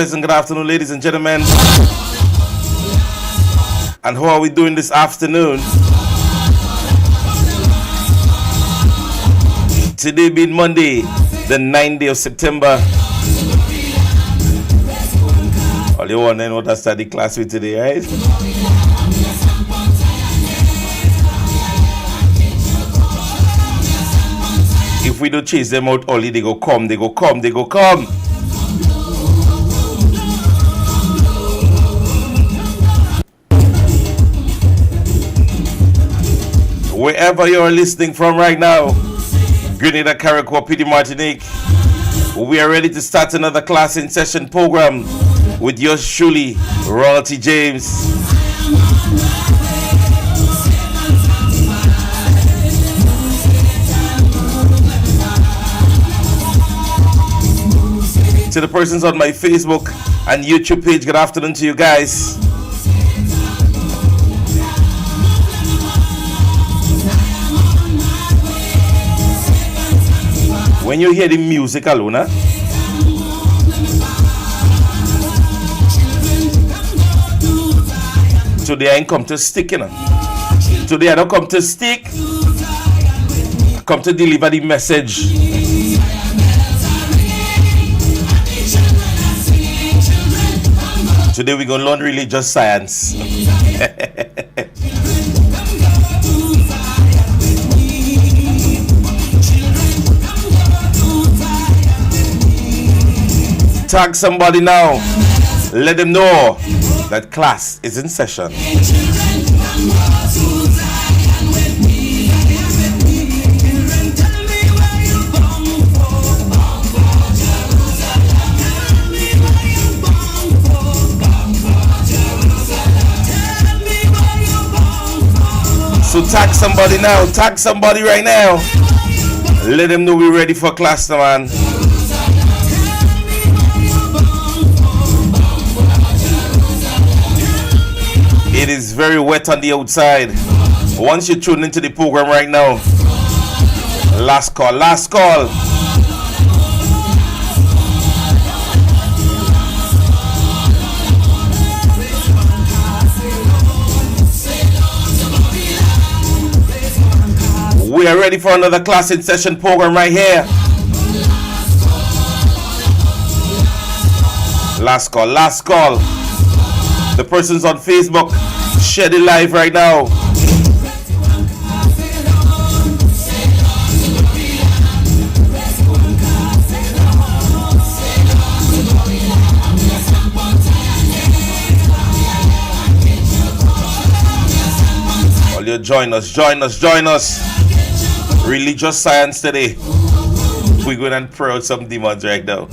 pleasant good afternoon, ladies and gentlemen. And how are we doing this afternoon? Today being Monday, the 9th day of September. All you want to know what I study class with today, right? If we don't chase them out only, they go come, they go come, they go come. Wherever you're listening from right now, Grenada, Carriacou, PD, Martinique, we are ready to start another class in session program with yours truly, Royalty James. To the persons on my Facebook and YouTube page, good afternoon to you guys. When you hear the music alone, today I ain't come to stick, you know. Today I don't come to stick. I come to deliver the message. Today we're going to learn religious science. Tag somebody now. Let them know that class is in session. So tag somebody now. Tag somebody right now. Let them know we're ready for class now, man. It is very wet on the outside. Once you tune into the program right now, last call, last call. We are ready for another class in session program right here. Last call, last call. The persons on Facebook, share the live right now. All you join us, join us, join us. Religious science today. We're going to pray out some demons right now.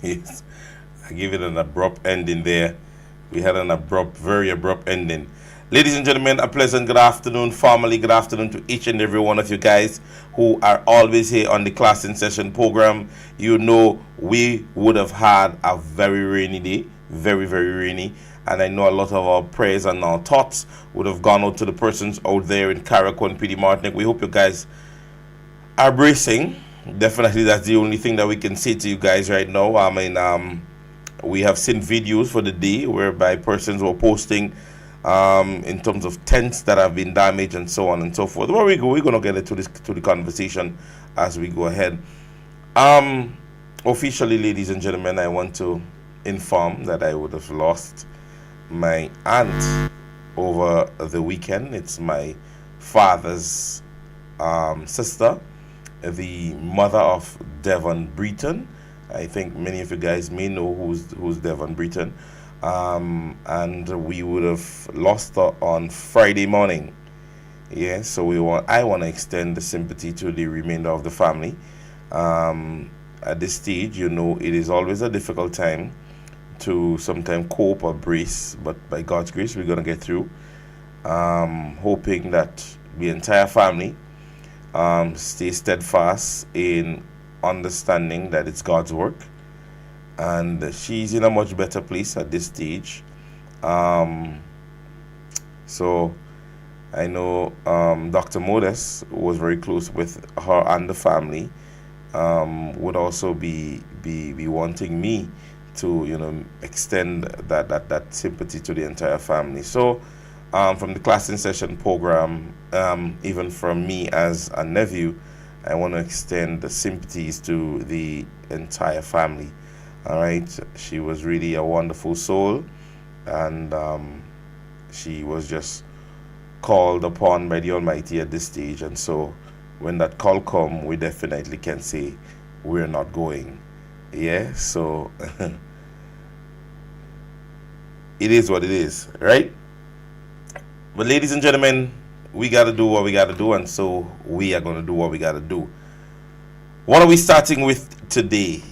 Yes. I give it an abrupt ending there. We had an abrupt, very abrupt ending. Ladies and gentlemen, a pleasant good afternoon, family. Good afternoon to each and every one of you guys who are always here on the class in session program. You know, we would have had a very rainy day, very, very rainy. And I know a lot of our prayers and our thoughts would have gone out to the persons out there in Carriacou and PD Martinique. We hope you guys are bracing. Definitely, that's the only thing that we can say to you guys right now. I mean, we have seen videos for the day whereby persons were posting in terms of tents that have been damaged and so on and so forth. Where we go, we're going to get into the conversation as we go ahead. Officially, ladies and gentlemen, I want to inform that I would have lost my aunt over the weekend. It's my father's sister, the mother of Devon Breton. I think many of you guys may know who's Devon Breton. And we would have lost her on Friday morning. Yeah, so I want to extend the sympathy to the remainder of the family. At this stage, you know, it is always a difficult time to sometimes cope or brace, but by God's grace, we're going to get through. Hoping that the entire family stay steadfast in understanding that it's God's work, and she's in a much better place at this stage. So I know Dr. Modest, who was very close with her and the family, would also be wanting me to extend that sympathy to the entire family. So from the class in session program, even from me as a nephew, I want to extend the sympathies to the entire family. All right, she was really a wonderful soul, and she was just called upon by the Almighty at this stage. And so when that call come, we definitely can say we're not going. Yeah, so it is what it is, right? But ladies and gentlemen, we got to do what we got to do, and so we are going to do what we got to do. What are we starting with today?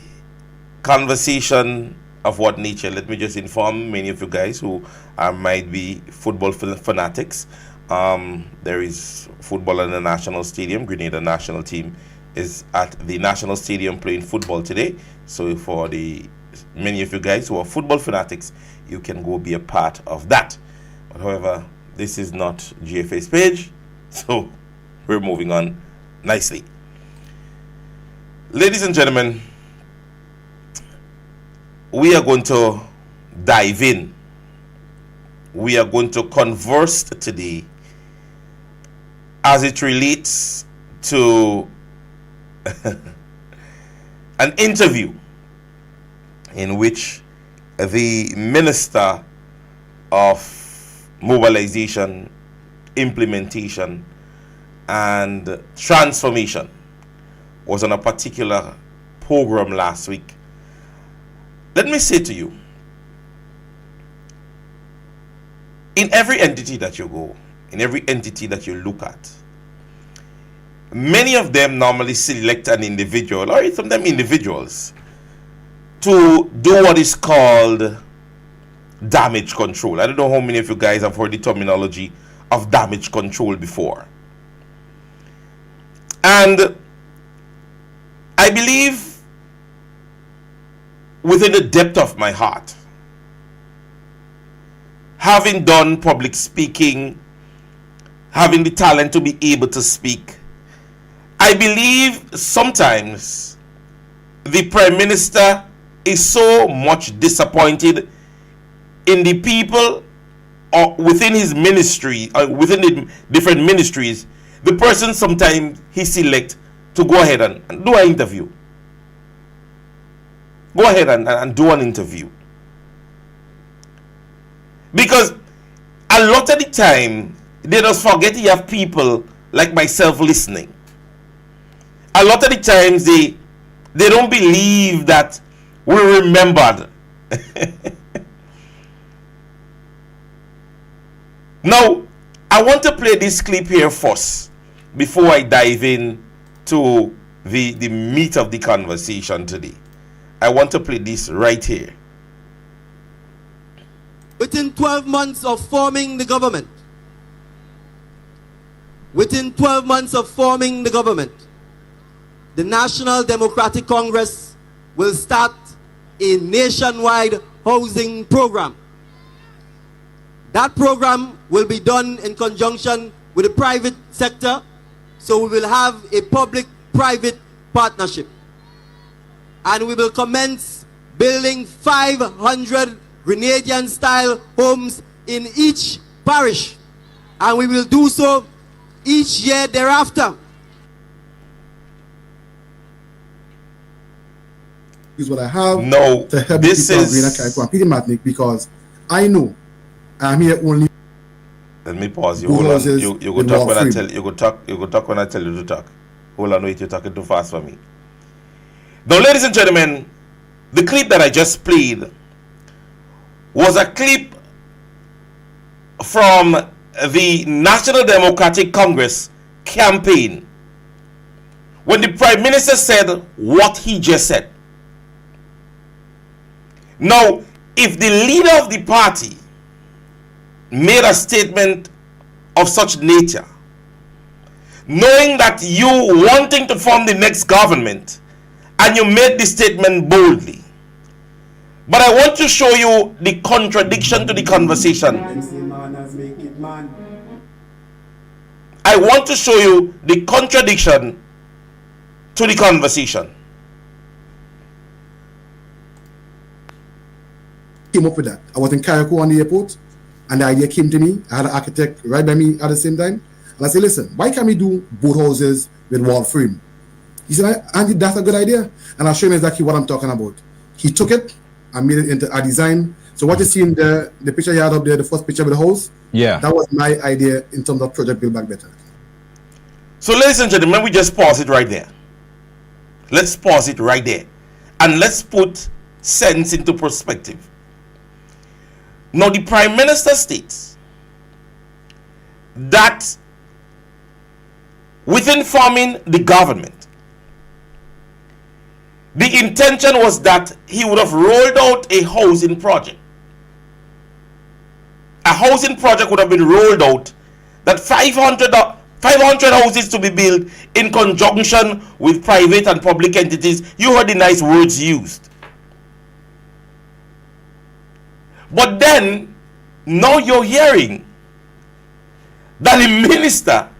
Conversation of what nature? Let me just inform many of you guys who might be football fanatics. There is football in the national stadium. Grenada national team is at the national stadium playing football today. So for the many of you guys who are football fanatics, you can go be a part of that. But however, this is not GFA's page, so we're moving on nicely. Ladies and gentlemen, we are going to dive in. We are going to converse today as it relates to an interview in which the Minister of Mobilization, Implementation, and Transformation was on a particular program last week. Let me say to you, in every entity that you go, in every entity that you look at, many of them normally select an individual, or sometimes individuals, to do what is called damage control. I don't know how many of you guys have heard the terminology of damage control before. And I believe within the depth of my heart, having done public speaking, having the talent to be able to speak, I believe sometimes the Prime Minister is so much disappointed in the people or within his ministry, or within the different ministries, the person sometimes he select to go ahead and do an interview. Go ahead and do an interview. Because a lot of the time, they just forget you have people like myself listening. A lot of the times, they don't believe that we remembered. Now, I want to play this clip here first before I dive in to the meat of the conversation today. I want to play this right here. Within 12 months of forming the government, the National Democratic Congress will start a nationwide housing program. That program will be done in conjunction with the private sector, so we will have a public-private partnership. And we will commence building 500 Grenadian-style homes in each parish. And we will do so each year thereafter. Is what I have no, to help this people is Matnik, because I know I'm here only. Let me pause you. Hold on. You go talk when I tell you go talk when I tell you to talk. Hold on, wait, you're talking too fast for me. Now, ladies and gentlemen, the clip that I just played was a clip from the National Democratic Congress campaign when the Prime Minister said what he just said. Now, if the leader of the party made a statement of such nature, knowing that you wanting to form the next government, and you made this statement boldly. But I want to show you the contradiction to the conversation. I want to show you the contradiction to the conversation. Came up with that. I was in Carriacou on the airport, and the idea came to me. I had an architect right by me at the same time. And I said, listen, why can't we do boat houses with wall frame? He said, Andy, that's a good idea. And I'll show him exactly what I'm talking about. He took it and made it into a design. So what you see in the picture you had up there, the first picture of the house, yeah, that was my idea in terms of Project Build Back Better. So ladies and gentlemen, we just pause it right there. Let's pause it right there. And let's put sense into perspective. Now the Prime Minister states that within forming the government, the intention was that he would have rolled out a housing project. A housing project would have been rolled out, that 500 houses to be built in conjunction with private and public entities. You heard the nice words used. But then, now you're hearing that the minister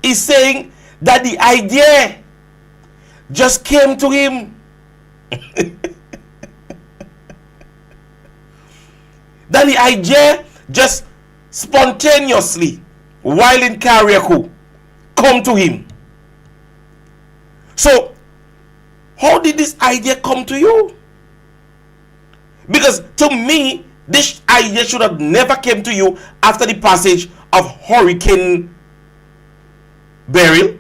is saying that the idea just came to him. That the idea just spontaneously, while in Carriacou, come to him. So, how did this idea come to you? Because to me, this idea should have never came to you after the passage of Hurricane Beryl.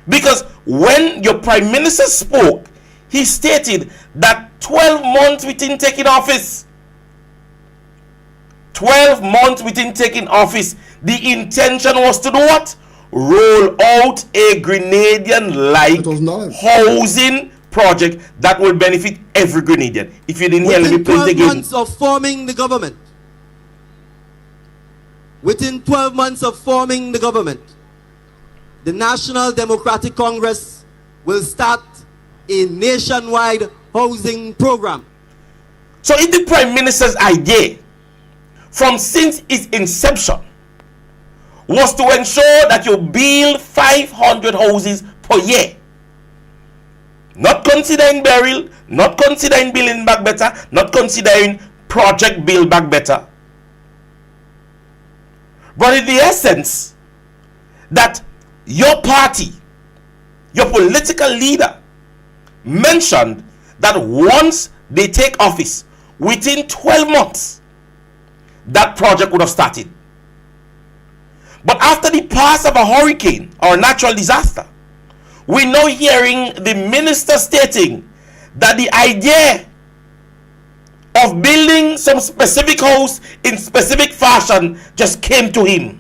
Because when your Prime Minister spoke, he stated that 12 months within taking office, 12 months within taking office, the intention was to do what? Roll out a Grenadian-like housing project that will benefit every Grenadian. If you didn't hear, let me play it again. Within 12 months of forming the government, within 12 months of forming the government, the National Democratic Congress will start a nationwide housing program. So if the Prime Minister's idea from since its inception was to ensure that you build 500 houses per year, not considering burial, not considering building back better, not considering project build back better, but in the essence that your party, your political leader mentioned that once they take office, within 12 months, that project would have started. But after the pass of a hurricane or a natural disaster, we're now hearing the minister stating that the idea of building some specific house in specific fashion just came to him.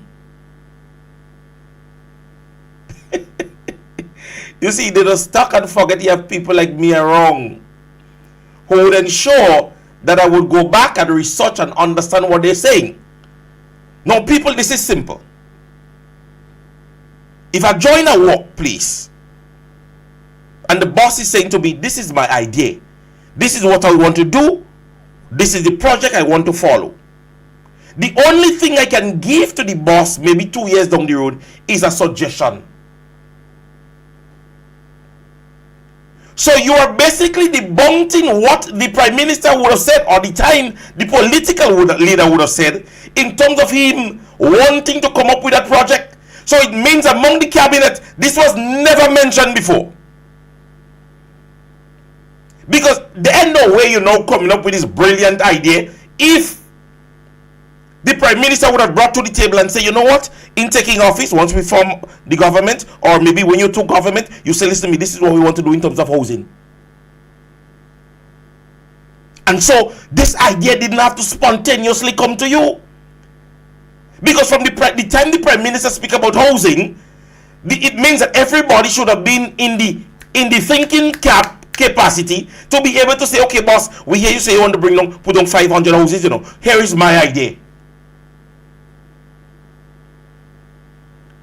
You see, they just stuck and forget you have people like me around who would ensure that I would go back and research and understand what they're saying. Now, people, this is simple. If I join a workplace and the boss is saying to me, this is my idea, this is what I want to do, this is the project I want to follow, the only thing I can give to the boss maybe 2 years down the road is a suggestion. So you are basically debunking what the Prime Minister would have said, or the time the political leader would have said, in terms of him wanting to come up with that project. So it means among the cabinet, this was never mentioned before. Because there ain't no way you're now coming up with this brilliant idea if the Prime Minister would have brought to the table and say, you know what, in taking office, once we form the government, or maybe when you took government, you say, listen to me, this is what we want to do in terms of housing. And so this idea didn't have to spontaneously come to you. Because from the time the Prime Minister speak about housing, it means that everybody should have been in the thinking capacity to be able to say, okay, boss, we hear you say you want to put on 500 houses, here is my idea.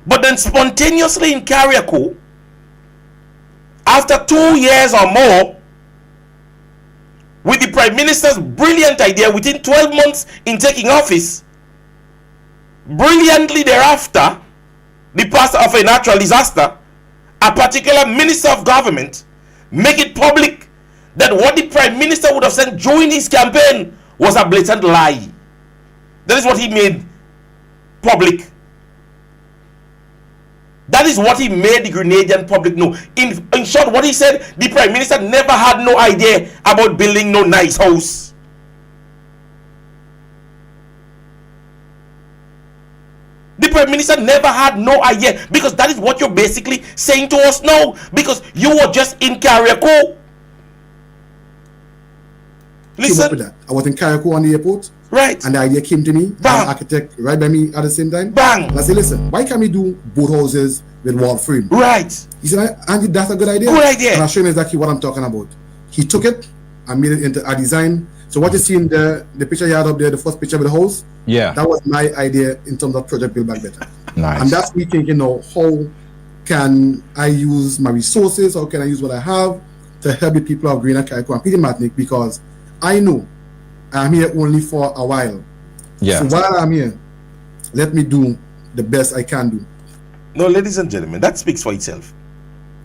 But then spontaneously in Carriacou, after 2 years or more, with the Prime Minister's brilliant idea within 12 months in taking office, brilliantly thereafter, the pastor of a natural disaster, a particular minister of government, make it public that what the Prime Minister would have said during his campaign was a blatant lie. That is what he made public. That is what he made the Grenadian public know. In short, what he said, the Prime Minister never had no idea about building no nice house. The Prime Minister never had no idea, because that is what you're basically saying to us now, because you were just in Carriacou. Listen. That. I was in Carriacou on the airport. Right. And the idea came to me. Bang. An architect right by me at the same time. Bang. And I said, listen, why can't we do both houses with wall frame? Right. He said, Andy, that's a good idea. Good idea. And I'll show him exactly what I'm talking about. He took it and made it into a design. So what you see in the picture you had up there, the first picture of the house, Yeah. that was my idea in terms of Project Build Back Better. Nice. And that's me thinking, how can I use my resources, how can I use what I have to help the people of Greater Carriacou and Peter Martinique, because I know I'm here only for a while. Yeah. So while I'm here, let me do the best I can do. No, ladies and gentlemen, that speaks for itself.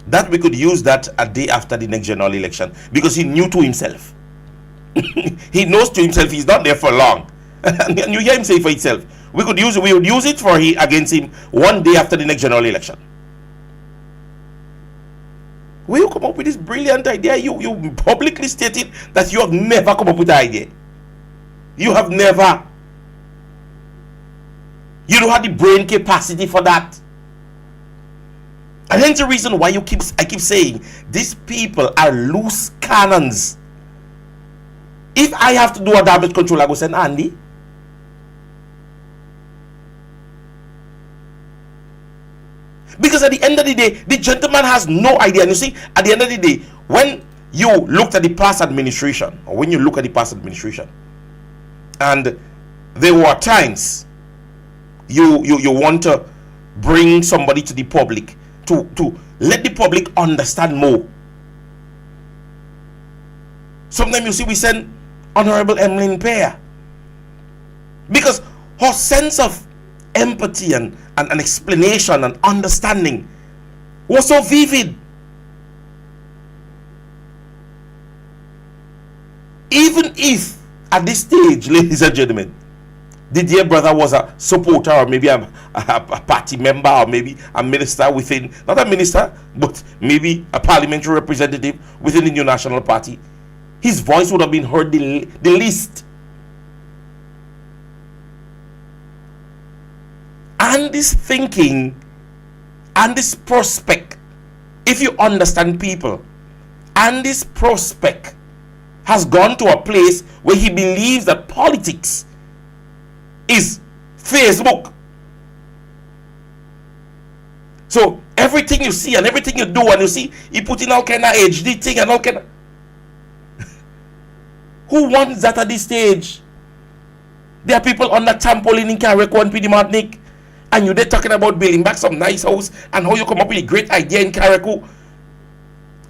That we could use that a day after the next general election, because he knew to himself. He knows to himself he's not there for long. And you hear him say for itself. We would use it for against him one day after the next general election. Where you come up with this brilliant idea? You publicly stated that you have never come up with the idea. You have never. You don't have the brain capacity for that. And hence the reason why I keep saying these people are loose cannons. If I have to do a damage control, I go send Andy. Because at the end of the day, the gentleman has no idea. And you see, at the end of the day, when you looked at the past administration, or when you look at the past administration, and there were times you want to bring somebody to the public to let the public understand more. Sometimes you see we send Honorable Emmeline Pear, because her sense of empathy and explanation and understanding was so vivid. Even if at this stage, ladies and gentlemen, the dear brother was a supporter, or maybe a party member, or maybe a minister within, not a minister, but maybe a parliamentary representative within the New National Party, his voice would have been heard the least. And this thinking and this prospect, if you understand people, and this prospect has gone to a place where he believes that politics is Facebook. So everything you see and everything you do, and you see he put in all kind of HD thing and all kind of who wants that at this stage? There are people on the trampoline in Carriacou and PD Martinique, and you're there talking about building back some nice house and how you come up with a great idea in Carriacou.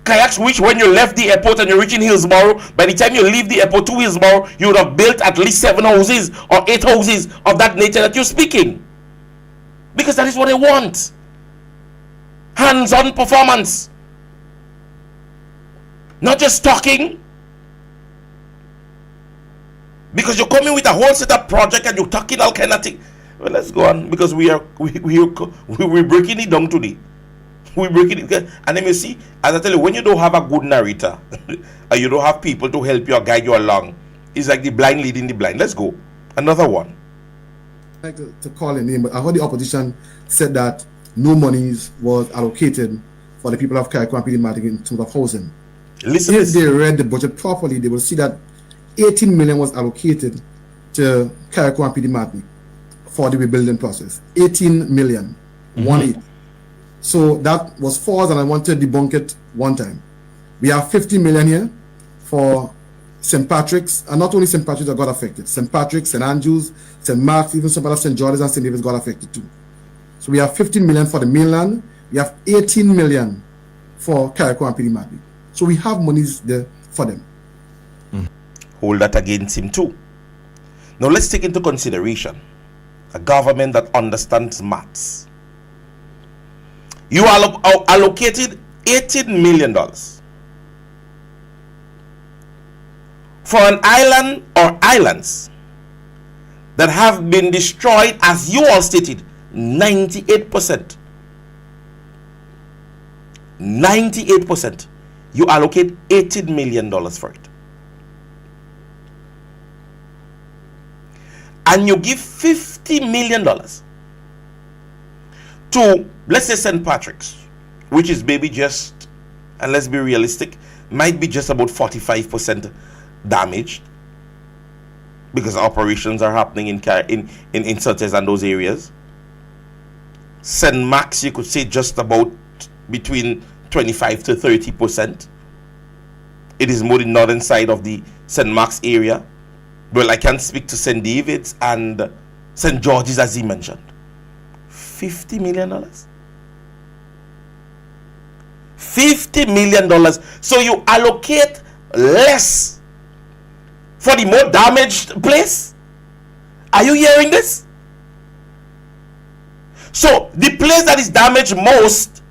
Kayaks, which when you left the airport and you're reaching Hillsborough, by the time you leave the airport to Hillsborough, you would have built at least 7 houses or 8 houses of that nature that you're speaking. Because that is what they want. Hands-on performance. Not just talking. Because you're coming with a whole set of project and you're talking all kind of thing. Well, let's go on, because we're breaking it down today. We're breaking it, and then you see, as I tell you, when you don't have a good narrator and you don't have people to help you or guide you along, it's like the blind leading the blind. Let's go. Another one. I'd like to call a name, but I heard the opposition said that no monies was allocated for the people of Carriacou and PD Martinique in terms of housing. Listen, if they read the budget properly, they will see that 18 million was allocated to Carriacou and PD Martinique for the rebuilding process. 18 million. 1/8. So that was false, and I want to debunk it one time. We have 50 million here for St. Patrick's, and not only St. Patrick's that got affected. St. Patrick's, St. Andrews, St. Mark's, even some part of St. George's and St. David's got affected too. So we have 15 million for the mainland. We have 18 million for Carriacou and Pidimati. So we have monies there for them. Hold that against him too. Now let's take into consideration a government that understands maths. You allocated $18 million for an island or islands that have been destroyed, as you all stated, 98%. 98%. You allocate $18 million for it. And you give $50 million to, let's say, St. Patrick's, which is maybe just, and let's be realistic, might be just about 45% damaged, because operations are happening in Surtees and those areas. St. Max, you could say just about between 25 to 30%. It is more the northern side of the St. Max area. Well, I can't speak to St. David's and St. George's, as he mentioned. $50 million. $50 million. So you allocate less for the more damaged place? Are you hearing this? So the place that is damaged most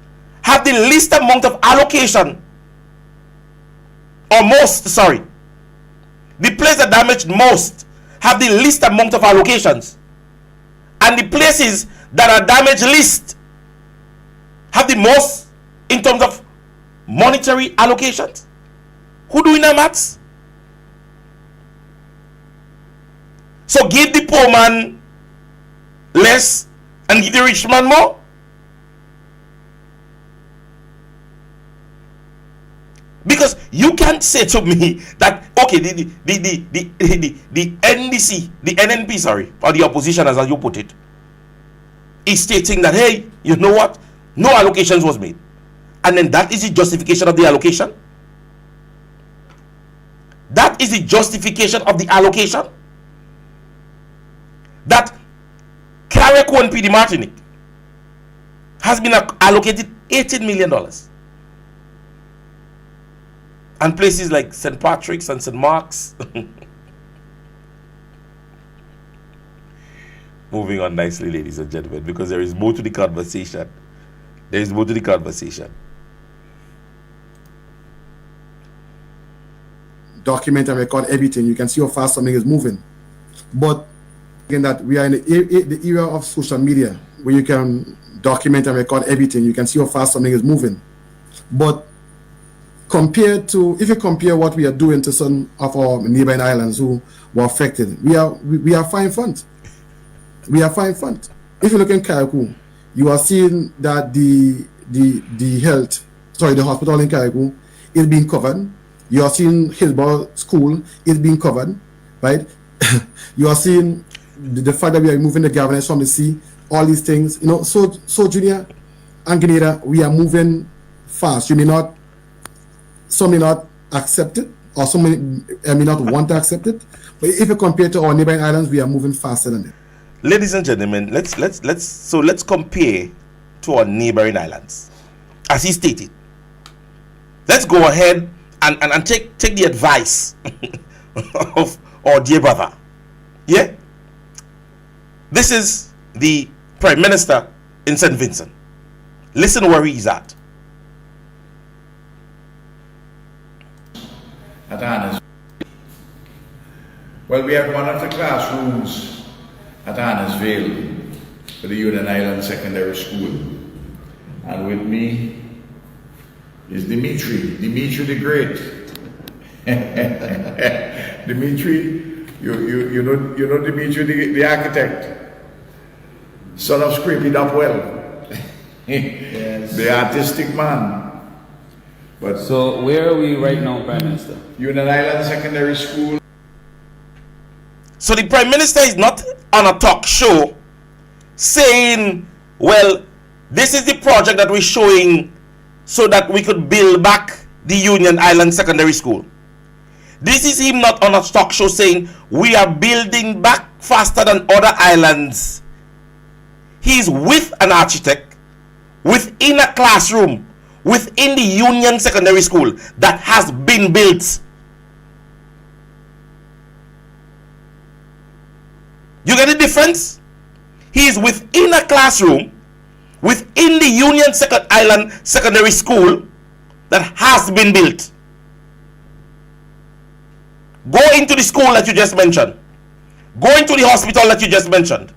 have the least amount of allocation. Or most, sorry. The place that damaged most have the least amount of allocations. And the places that are damaged least have the most in terms of monetary allocations. Who doing the maths? So give the poor man less and give the rich man more? Because you can't say to me that, okay, the NDC, the NNP, sorry, or the opposition, as you put it, is stating that, hey, you know what, no allocations was made, and then that is the justification of the allocation. That is the justification of the allocation. That Carriacou and PD Martinique has been allocated $18 million. And places like St. Patrick's and St. Mark's. Moving on nicely, ladies and gentlemen, because there is more to the conversation. There is more to the conversation. Document and record everything. You can see how fast something is moving. But again, that we are in the era of social media where you can document and record everything. You can see how fast something is moving. But compared to, if you compare what we are doing to some of our neighboring islands who were affected, we are fine front. We are fine front. If you look in Carriacou, you are seeing that the hospital in Carriacou is being covered. You are seeing Hillsborough School is being covered, right? You are seeing the fact that we are removing the governance from the sea, all these things, you know. So Junior and Grenada, we are moving fast. Some may not accept it, or some may not want to accept it. But if you compare to our neighboring islands, we are moving faster than them. Ladies and gentlemen, let's compare to our neighboring islands, as he stated. Let's go ahead and take the advice of our dear brother. Yeah, this is the Prime Minister in St. Vincent. Listen where he is at. Well, we have one of the classrooms at Annesville for the Union Island Secondary School. And with me is Dimitri the Great. Dimitri, you know Dimitri the architect, son of Scrapey Dopwell. Yes. The artistic man. But so where are we right now, Prime Minister? Union Island Secondary School. So the Prime Minister is not on a talk show saying, well, this is the project that we're showing so that we could build back the Union Island Secondary School. This is him not on a talk show saying we are building back faster than other islands. He's with an architect within a classroom within the Union Secondary School that has been built. You get the difference? He is within a classroom within the Union Island Secondary School that has been built. Go into the school that you just mentioned. Go into the hospital that you just mentioned.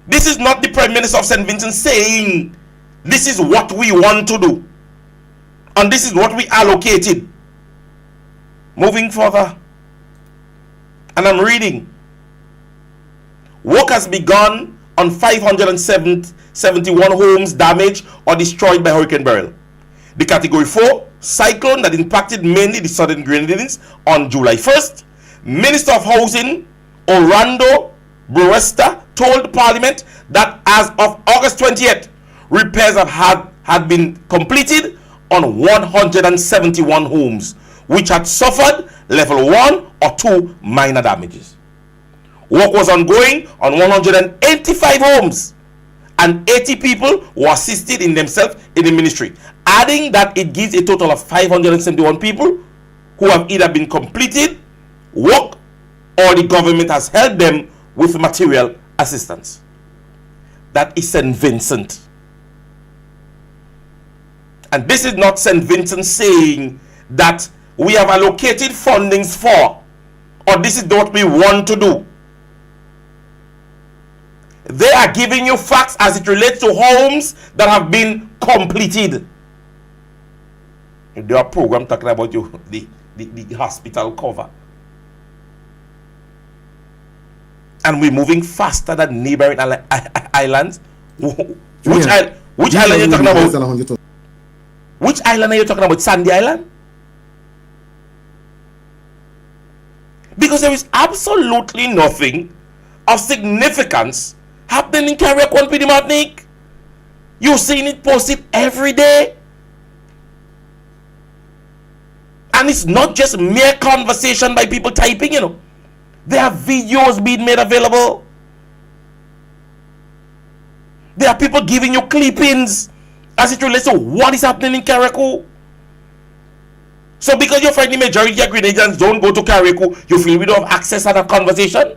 This is not the Prime Minister of St. Vincent saying this is what we want to do and this is what we allocated. Moving further, and I'm reading. Work has begun on 571 homes damaged or destroyed by Hurricane Beryl. The Category 4 cyclone that impacted mainly the southern Grenadines on July 1st. Minister of Housing Orlando Buresta told Parliament that as of August 20th, repairs had been completed on 171 homes, which had suffered level 1 or 2 minor damages. Work was ongoing on 185 homes, and 80 people were assisted in themselves in the ministry, adding that it gives a total of 571 people who have either been completed work or the government has helped them with material assistance. That is St. Vincent. And this is not St. Vincent saying that we have allocated fundings for, or this is what we want to do. They are giving you facts as it relates to homes that have been completed. There are programs talking about the hospital cover. And we're moving faster than neighboring islands. Which island are you talking about? Which island are you talking about? Sandy Island? Because there is absolutely nothing of significance happening in Carriacou and Martinique. You're seeing it posted every day. And it's not just mere conversation by people typing, you know. There are videos being made available. There are people giving you clippings as it relates to what is happening in Carriacou. So because you're finding the majority of Grenadians don't go to Carriacou, you feel we don't have access to that conversation?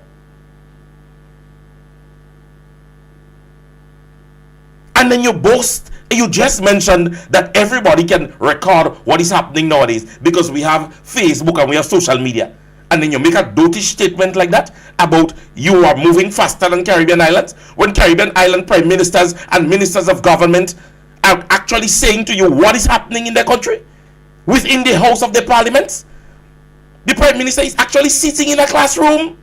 And then you boast, you just mentioned that everybody can record what is happening nowadays because we have Facebook and we have social media. And then you make a dotish statement like that about you are moving faster than Caribbean islands, when Caribbean island prime ministers and ministers of government are actually saying to you what is happening in their country within the house of the parliaments. The prime minister is actually sitting in a classroom.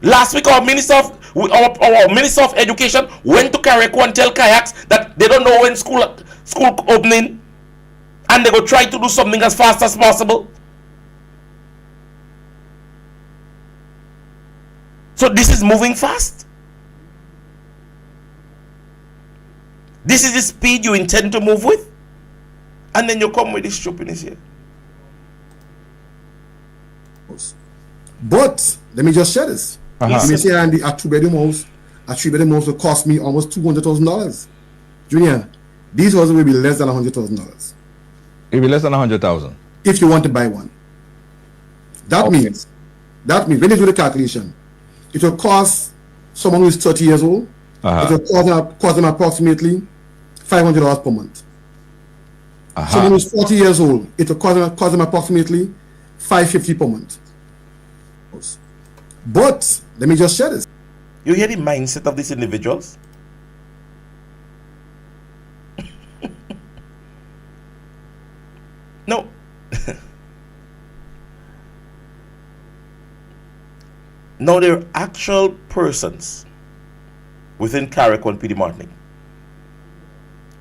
Last week our minister of education went to Carriacou and tell kayaks that they don't know when school opening and they go try to do something as fast as possible. So this is moving fast. This is the speed you intend to move with. And then you come with this stupidness here. But let me just share this. You may say, Andy, a 2-bedroom house, a 3-bedroom house will cost me almost $200,000. Junior, these houses will be less than $100,000. It will be less than 100,000 if you want to buy one. That means when you do the calculation, it will cost someone who is 30 years old. It will cost them approximately $500 per month. Someone who is 40 years old, it will cost them approximately $550 per month. But let me just share this. You hear the mindset of these individuals? No. Now there are actual persons within Carriacou and PD Martinique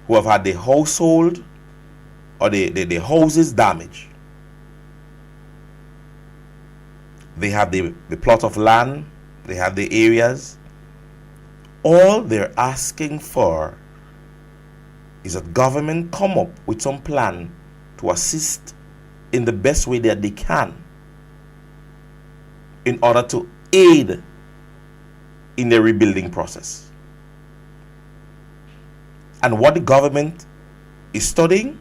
who have had the household or the houses damaged. They have the plot of land, they have the areas. All they're asking for is that government come up with some plan to assist in the best way that they can in order to aid in the rebuilding process. And what the government is studying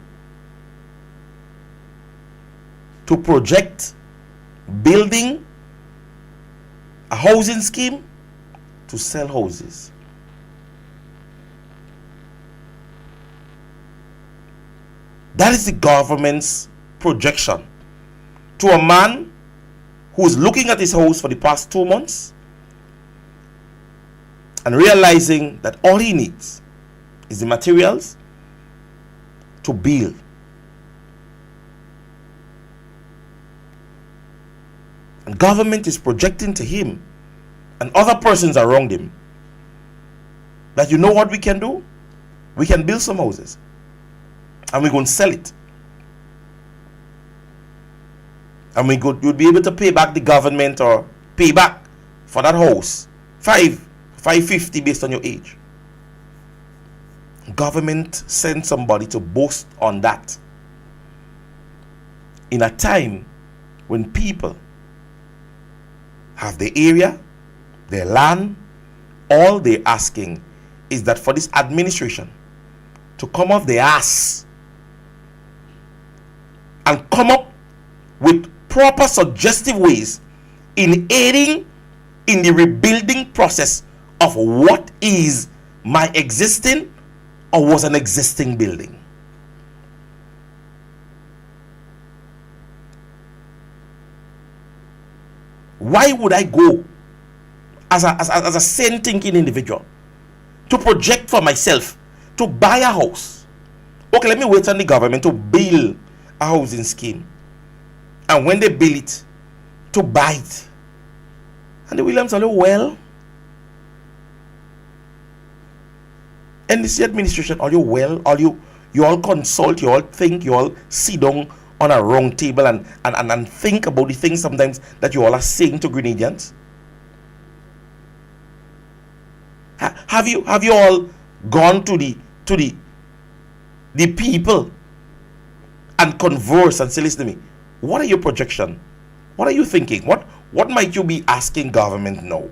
to project building a housing scheme to sell houses. That is the government's projection to a man who is looking at his house for the past 2 months and realizing that all he needs is the materials to build. And government is projecting to him and other persons around him that, you know what we can do? We can build some houses and we're going to sell it. And you'll be able to pay back the government or pay back for that house $550 based on your age. Government sends somebody to boast on that in a time when people have the area, their land. All they're asking is that for this administration to come off their ass and come up with proper suggestive ways in aiding in the rebuilding process of what is my existing or was an existing building. Why would I go as a sane thinking individual to project for myself to buy a house? Okay, let me wait on the government to build a housing scheme, and when they build it, to buy it. And the Williams are well, NDC administration, are you well? Are you all consult, you all think, you all sit down on a round table and think about the things sometimes that you all are saying to Grenadians? Have you all gone to the people and converse and say, listen to me, what are your projection? What are you thinking? What might you be asking government now?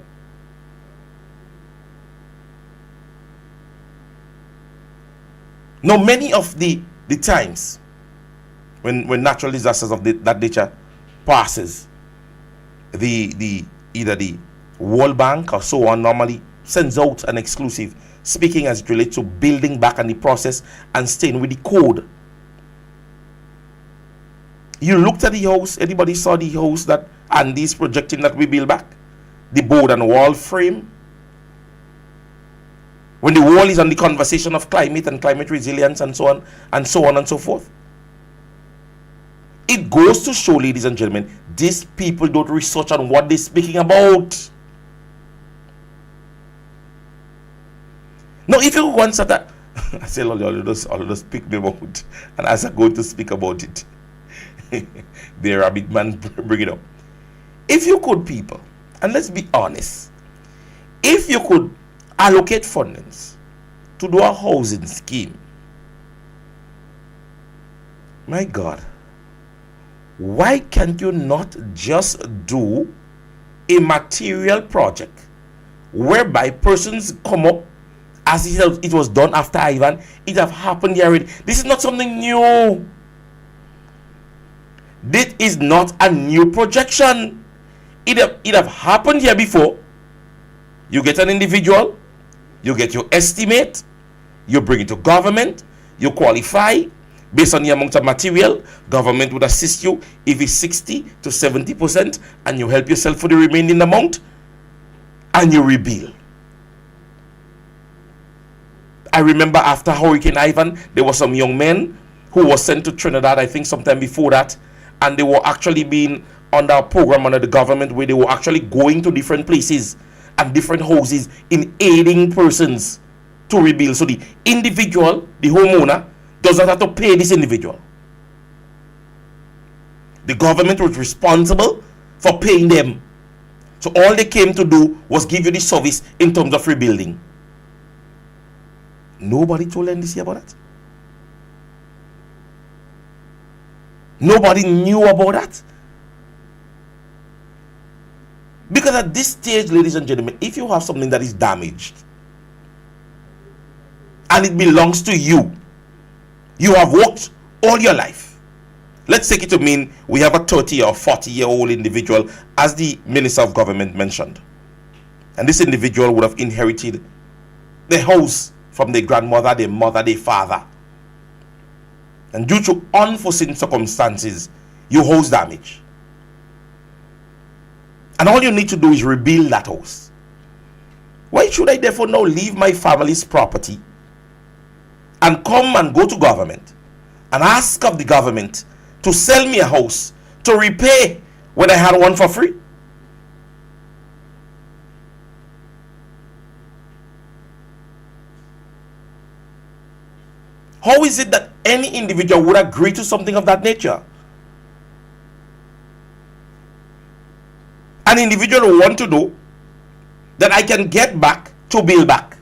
Now, many of the times when natural disasters of that nature passes, either the World Bank or so on normally sends out an exclusive speaking as it relates to building back and the process and staying with the code. You looked at the house, anybody saw the house that Andy's projecting that we build back? The board and wall frame. When the wall is on the conversation of climate and climate resilience and so on and so on and so forth. It goes to show, ladies and gentlemen, these people don't research on what they're speaking about. Now, if you want that, I say, Lord, all of those pick me about, and as I go to speak about it, there a big man bring it up. If you could, people, and let's be honest, if you could allocate fundings to do a housing scheme, my God, why can't you not just do a material project whereby persons come up as it was done after Ivan? It have happened here already. This is not something new. This is not a new projection. It have happened here before. You get an individual, you get your estimate, you bring it to government, you qualify based on the amount of material. Government would assist you if it's 60 to 70%, and you help yourself for the remaining amount, and you rebuild. I remember after Hurricane Ivan, there were some young men who were sent to Trinidad, I think sometime before that, and they were actually being under a program under the government where they were actually going to different places and different houses in aiding persons to rebuild. So the individual, the homeowner, does not have to pay this individual. The government was responsible for paying them. So all they came to do was give you the service in terms of rebuilding. Nobody told NDC about that. Nobody knew about that. Because at this stage, ladies and gentlemen, if you have something that is damaged and it belongs to you, you have worked all your life. Let's take it to mean we have a 30 or 40-year-old individual, as the Minister of Government mentioned. And this individual would have inherited the house from their grandmother, their mother, their father. And due to unforeseen circumstances, your house damage. And all you need to do is rebuild that house. Why should I therefore now leave my family's property and come and go to government and ask of the government to sell me a house to repay when I had one for free? How is it that any individual would agree to something of that nature? An individual will want to know that I can get back to build back.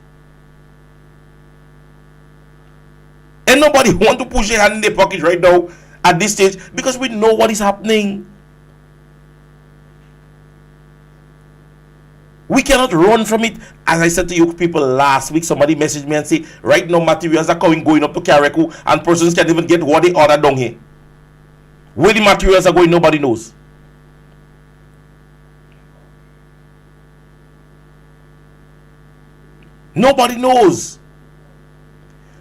And nobody want to push their hand in their pocket right now at this stage, because we know what is happening. We cannot run from it. As I said to you people last week, somebody messaged me and say, right now materials are going up to Carriacou and persons can't even get what they ordered down here. Where the materials are going, nobody knows. Nobody knows.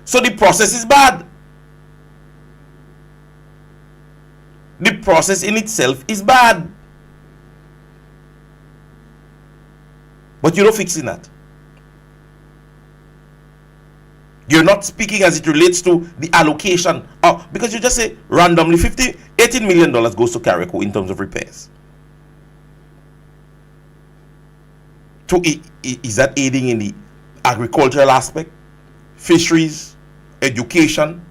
So the process is bad. The process in itself is bad. But you're not fixing that. You're not speaking as it relates to the allocation. Because you just say randomly $18 million goes to Carriacou in terms of repairs. So is that aiding in the agricultural aspect, fisheries, education?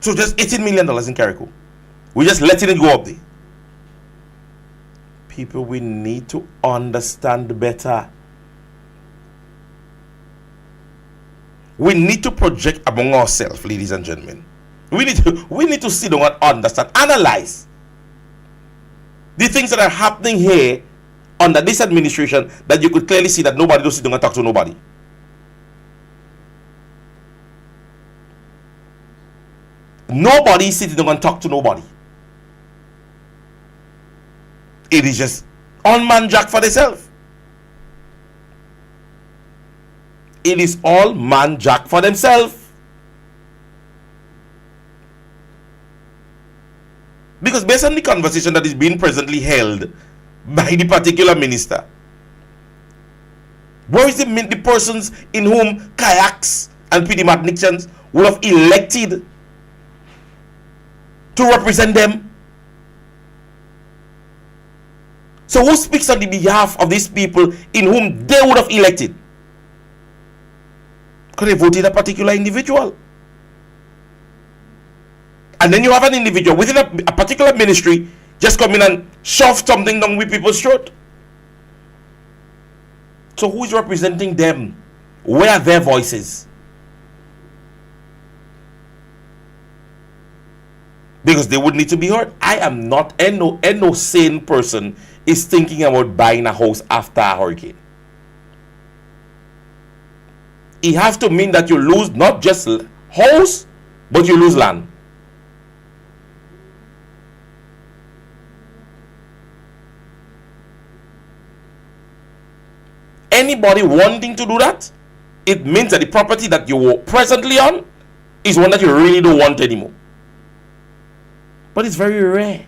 So just $18 million in Carriacou. We're just letting it go up there. People, we need to understand better. We need to project among ourselves, ladies and gentlemen. We need to sit down and understand, analyze the things that are happening here under this administration, that you could clearly see that nobody does sit down and talk to nobody. Nobody is sitting down and talk to nobody. It is just on man jack for themselves. It is all man jack for themselves. Because based on the conversation that is being presently held by the particular minister, where is the persons in whom kayaks and pedimatics would have elected to represent them? So who speaks on the behalf of these people in whom they would have elected? Because they voted a particular individual. And then you have an individual within a particular ministry just come in and shove something down with people's throat. So who is representing them? Where are their voices? Because they would need to be heard. I am not, and no sane person is thinking about buying a house after a hurricane. It has to mean that you lose not just house, but you lose land. Anybody wanting to do that, it means that the property that you were presently on is one that you really don't want anymore. But it's very rare.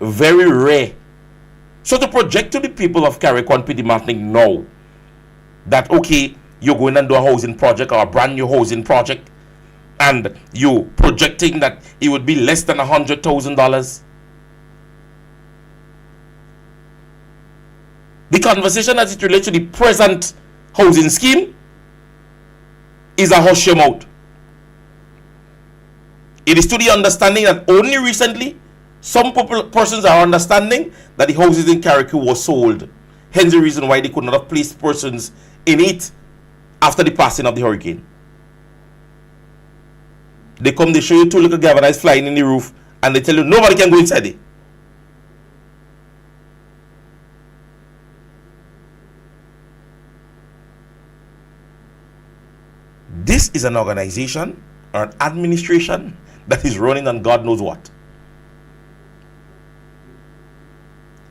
Very rare. So to project to the people of Carriacou and Pedimatics now that, okay, you're going and do a housing project or a brand new housing project, and you projecting that it would be less than $100,000. The conversation as it relates to the present housing scheme is a hush your mouth. It is to the understanding that only recently some persons are understanding that the houses in Carriacou were sold. Hence the reason why they could not have placed persons in it after the passing of the hurricane. They come, they show you two little galvanized flying in the roof, and they tell you nobody can go inside it. This is an organization or an administration that is running on God knows what.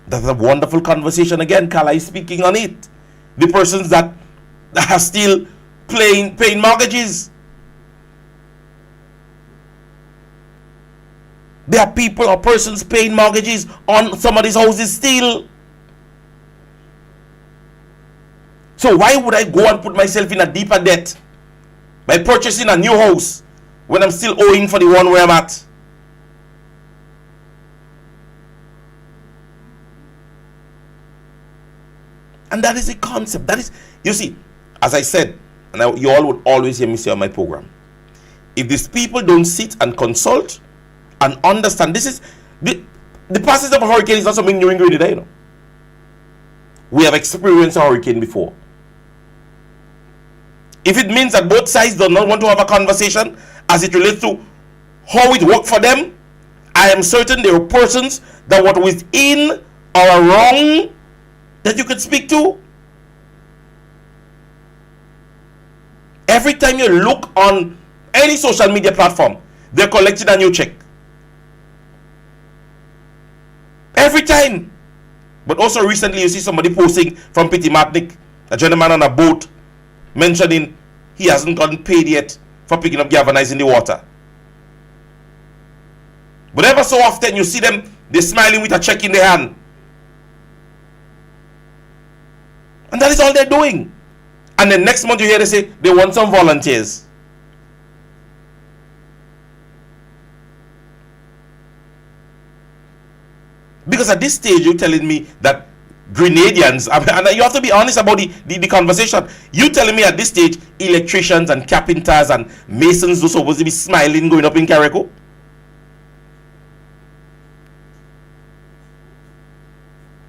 That's a wonderful conversation again. Kala is speaking on it. The persons that are still paying mortgages. There are people or persons paying mortgages on some of these houses still. So why would I go and put myself in a deeper debt by purchasing a new house when I'm still owing for the one where I'm at? And that is the concept. That is, you see, as I said, and you all would always hear me say on my program, if these people don't sit and consult and understand, this is the passage of a hurricane is not something new in Grenada, you know. We have experienced a hurricane before. If it means that both sides do not want to have a conversation as it relates to how it worked for them, I am certain there are persons that were within or wrong that you could speak to. Every time you look on any social media platform, they're collecting a new check. Every time. But also recently you see somebody posting from Pity Matnik, a gentleman on a boat, mentioning he hasn't gotten paid yet for picking up galvanizing the water. But ever so often you see them, they're smiling with a check in their hand. And that is all they're doing. And then next month you hear they say they want some volunteers. Because at this stage you're telling me that Grenadians, and you have to be honest about the conversation. You telling me at this stage electricians and carpenters and masons are supposed to be smiling going up in Carriacou?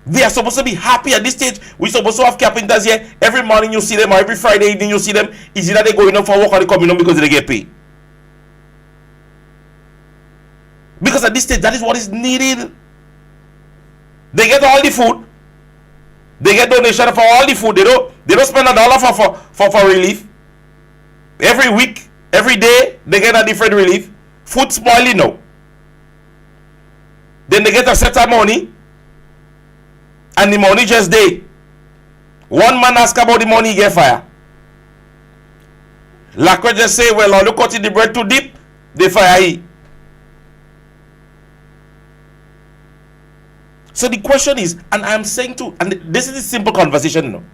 They are supposed to be happy at this stage. We're supposed to have carpenters here. Every morning you see them, or every Friday evening you see them. Is it that they're going up for work or they coming home because they get paid? Because at this stage, that is what is needed. They get all the food. They get donation for all the food. They don't spend $1 for relief. Every week, every day, they get a different relief. Food spoiling now. Then they get a set of money. And the money just there. One man ask about the money, he get fire. Lacroix just say, well, all you cut the bread too deep, they fire he. So the question is, and I'm saying too, and this is a simple conversation, you know.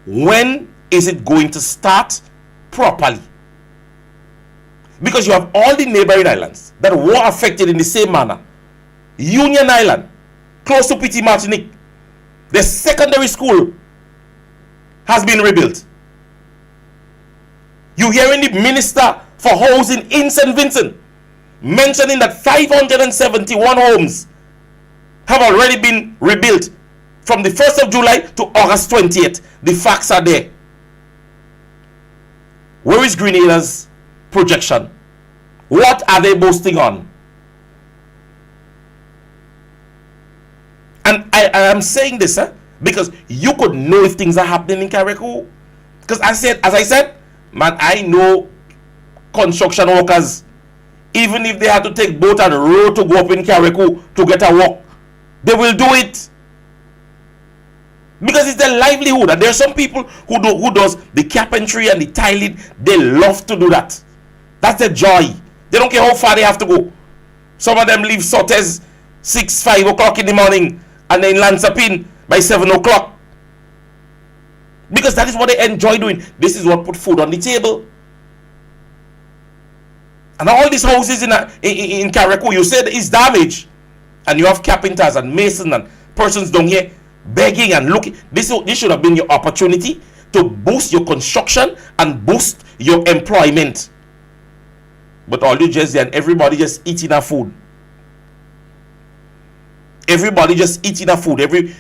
When is it going to start properly? Because you have all the neighboring islands that were affected in the same manner. Union Island, close to Petit Martinique, the secondary school has been rebuilt. You hearing the Minister for Housing in St. Vincent mentioning that 571 homes have already been rebuilt from the 1st of July to August 20th. The facts are there. Where is Grenada's projection? What are they boasting on? And I am saying this because you could know if things are happening in Carriacou. Because as I said, man, I know construction workers, even if they had to take boat and row to go up in Carriacou to get a work, they will do it. Because it's their livelihood. And there are some people who does the carpentry and the tiling. They love to do that. That's their joy. They don't care how far they have to go. Some of them leave Sotes 5 o'clock in the morning and then lands up in by 7 o'clock. Because that is what they enjoy doing. This is what put food on the table. And all these houses in Carriacou, you said is damaged. And you have carpenters and masons and persons down here begging and looking. This should have been your opportunity to boost your construction and boost your employment. But all you just and everybody just eating our food. Everybody just eating our food.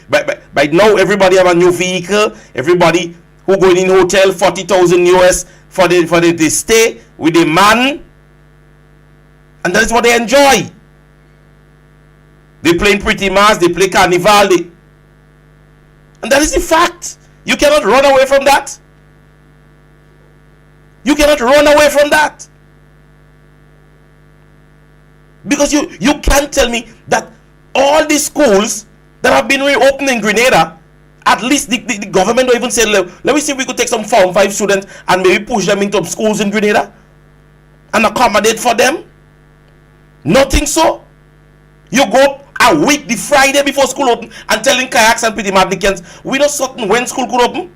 By now, everybody have a new vehicle. Everybody who going in hotel, 40,000 US for the stay with the man. And that is what they enjoy. They playing Pretty Mass, they play Carnival, and that is the fact. You cannot run away from that. You cannot run away from that. Because you can't tell me that all these schools that have been reopened in Grenada, at least the government don't even say, let me see if we could take some Form 5 students and maybe push them into schools in Grenada and accommodate for them. Nothing so. You go a week, the Friday before school open, and telling kayaks and pretty madnikins, we don't certain when school could open.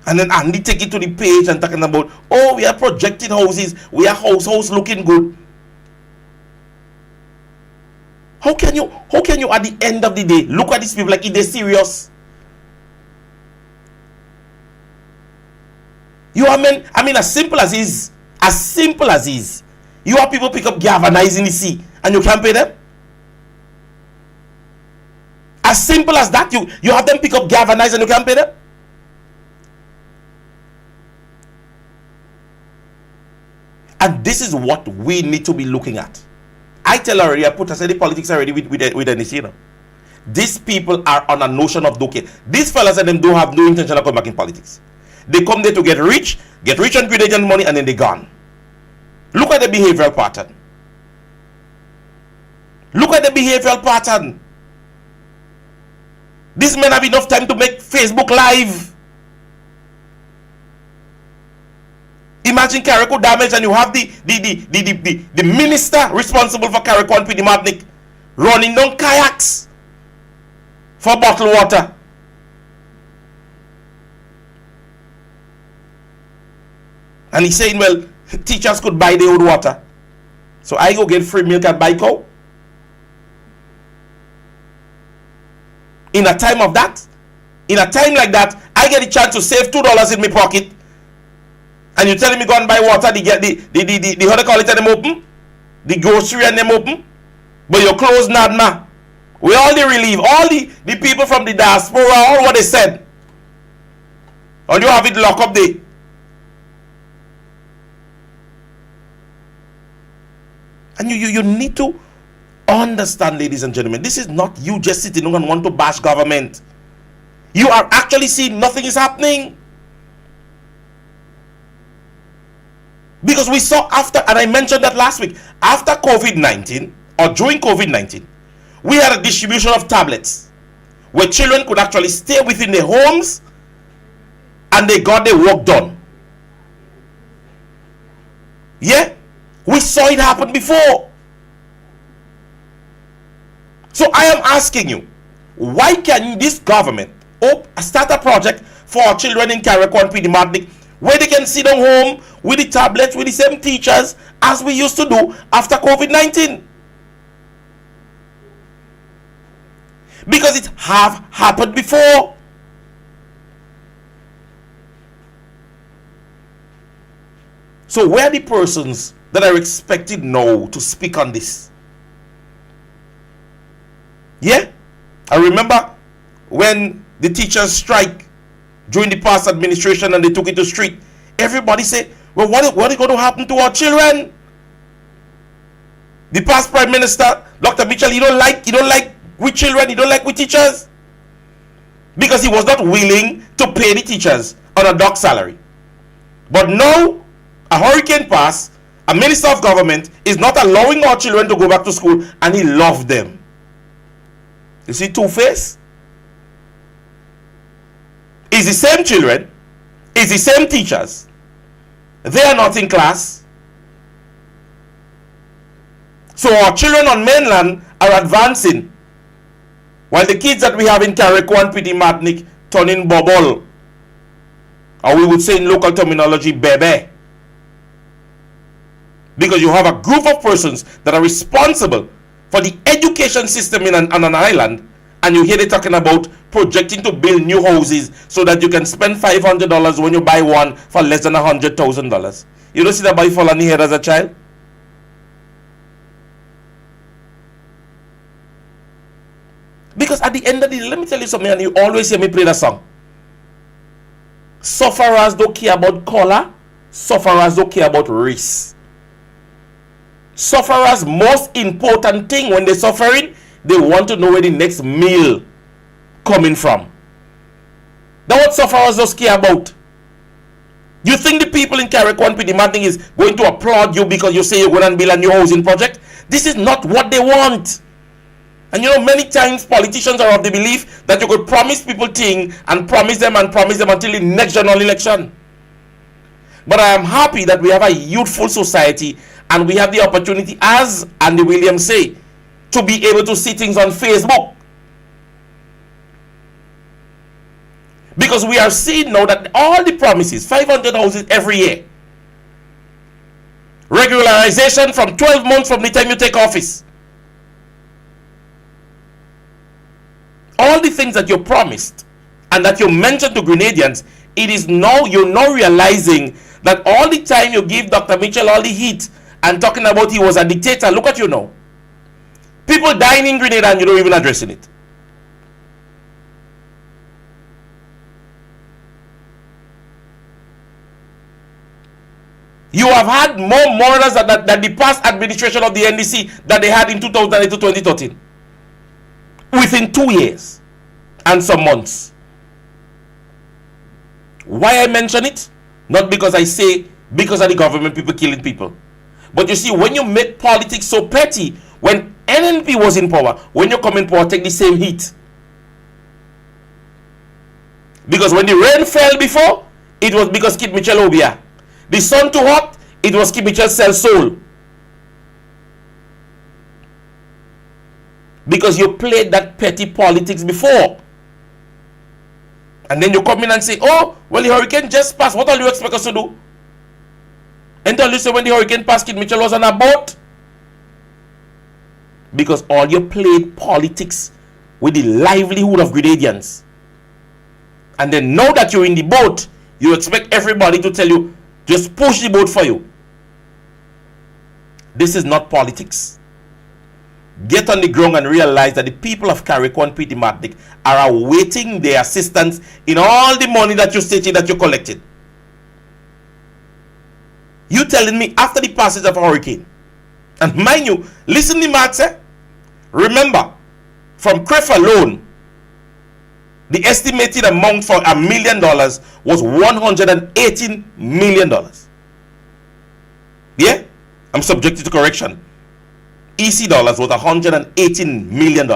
And then Andy take it to the page and talking about, oh, we are projecting houses, we are house looking good. How can you at the end of the day look at these people like if they're serious? You are men, I mean, as simple as is, you have people pick up galvanizing the sea and you can't pay them. As simple as that, you have them pick up galvanize and you can't pay them. And this is what we need to be looking at. I tell already, I said the politics already with the These people are on a notion of okay. These fellas and them don't have no intention of coming back in politics. They come there to get rich on greed and money, and then they're gone. Look at the behavioral pattern. Look at the behavioral pattern. These men have enough time to make Facebook Live. Imagine Carriacou damage and you have the minister responsible for Carriacou and Pidimapnik running down kayaks for bottled water. And he's saying, well, teachers could buy their own water. So I go get free milk and buy cow. In a time of that, in a time like that, I get a chance to save $2 in my pocket. And you're telling me go and buy water, the how they call it, and them open? The grocery and them open? But your clothes not ma. We all the relief, all the people from the diaspora, all what they said. And you have it locked up there. And you need to understand, ladies and gentlemen, this is not you just sitting and want to bash government. You are actually seeing nothing is happening. Because we saw after, and I mentioned that last week, after COVID-19 or during COVID-19, we had a distribution of tablets where children could actually stay within their homes and they got their work done. Yeah, we saw it happen before. So I am asking you, why can this government start a project for our children in Carriacou and Pidimapnik where they can sit at home with the tablets, with the same teachers as we used to do after COVID-19? Because it have happened before. So where are the persons that are expected now to speak on this? Yeah? I remember when the teachers strike during the past administration and they took it to street, everybody said, well, what is going to happen to our children? The past Prime Minister, Dr. Mitchell, he don't like with children, he don't like with teachers. Because he was not willing to pay the teachers on a dock salary. But now, a hurricane passed, a minister of government is not allowing our children to go back to school, and he loved them. You see two-face? It's the same children, it's the same teachers. They are not in class. So our children on mainland are advancing, while the kids that we have in Carriacou and Pidimapnik turning bubble, or we would say in local terminology, bebe. Because you have a group of persons that are responsible for the education system on an island, and you hear they talking about projecting to build new houses so that you can spend $500 when you buy one for less than $100,000. You don't see that boy fall on the head as a child? Because at the end of the day, let me tell you something, and you always hear me play that song. Sufferers don't care about color, sufferers don't care about race. Sufferers' most important thing when they're suffering, they want to know where the next meal coming from. That's what sufferers just care about. You think the people in Carriacou demanding is going to applaud you because you say you're going to build a new housing project? This is not what they want. And you know, many times politicians are of the belief that you could promise people things and promise them until the next general election. But I am happy that we have a youthful society and we have the opportunity, as Andy Williams say, to be able to see things on Facebook. Because we are seeing now that all the promises, 500 houses every year, regularization from 12 months from the time you take office, all the things that you promised and that you mentioned to Grenadians, it is now, you're now realizing that all the time you give Dr. Mitchell all the heat and talking about he was a dictator, look at you now. People dying in Grenada and you don't even addressing it. You have had more murders than the past administration of the NDC that they had in 2008 to 2013. Within 2 years and some months. Why I mention it? Not because I say because of the government people killing people. But you see, when you make politics so petty, when NNP was in power, when you come in power, take the same heat. Because when the rain fell before, it was because Kid Mitchell Obia. The sun too hot, it was Kid Mitchell sell soul. Because you played that petty politics before. And then you come in and say, oh, well, the hurricane just passed. What do you expect us to do? Until you say when the hurricane passed, Kid Mitchell was on a boat. Because all you played politics with the livelihood of Grenadians. And then now that you're in the boat, you expect everybody to tell you, just push the boat for you. This is not politics. Get on the ground and realize that the people of Carriacou and Petite Martinique are awaiting their assistance in all the money that you stated that you collected. You telling me after the passage of a hurricane, and mind you, listen to Mark say, remember, from CREF alone, the estimated amount for $1 million was $118 million. Yeah? I'm subjected to correction. EC dollars was $118 million.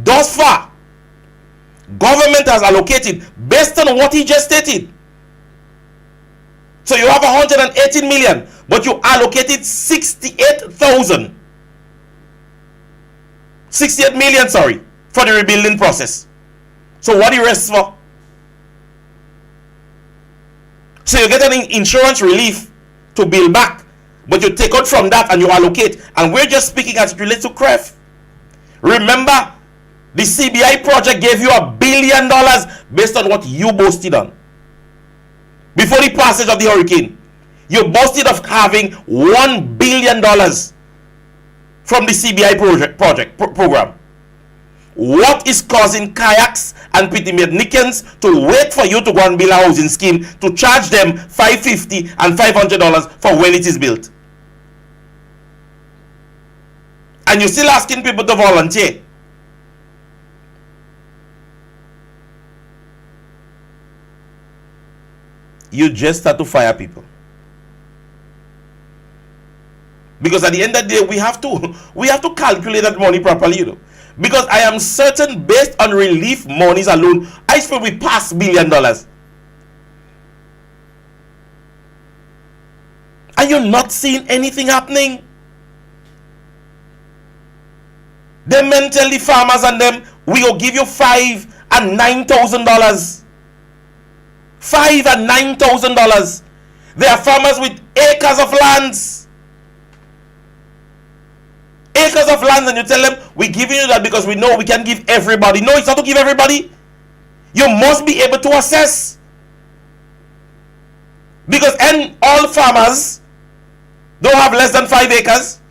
Thus far, government has allocated based on what he just stated. So you have 118 million, but you allocated 68 million, sorry, for the rebuilding process. So what the rest for? So you get an insurance relief to build back, but you take out from that and you allocate. And we're just speaking as it relates to CREF. Remember, the CBI project gave you $1 billion based on what you boasted on. Before the passage of the hurricane, you boasted of having $1 billion from the CBI program. What is causing kayaks and Pitimiadnicans to wait for you to go and build a housing scheme to charge them $550 and $500 for when it is built? And you're still asking people to volunteer. You just start to fire people. Because at the end of the day, we have to calculate that money properly, you know. Because I am certain, based on relief monies alone, I feel we pass $1 billion. And you're not seeing anything happening. They tell the farmers and them, we will give you $5,000 and $9,000. $5,000 and $9,000. There are farmers with acres of lands. Acres of land, and you tell them, we're giving you that because we know we can give everybody. No, it's not to give everybody. You must be able to assess. Because all farmers don't have less than 5 acres.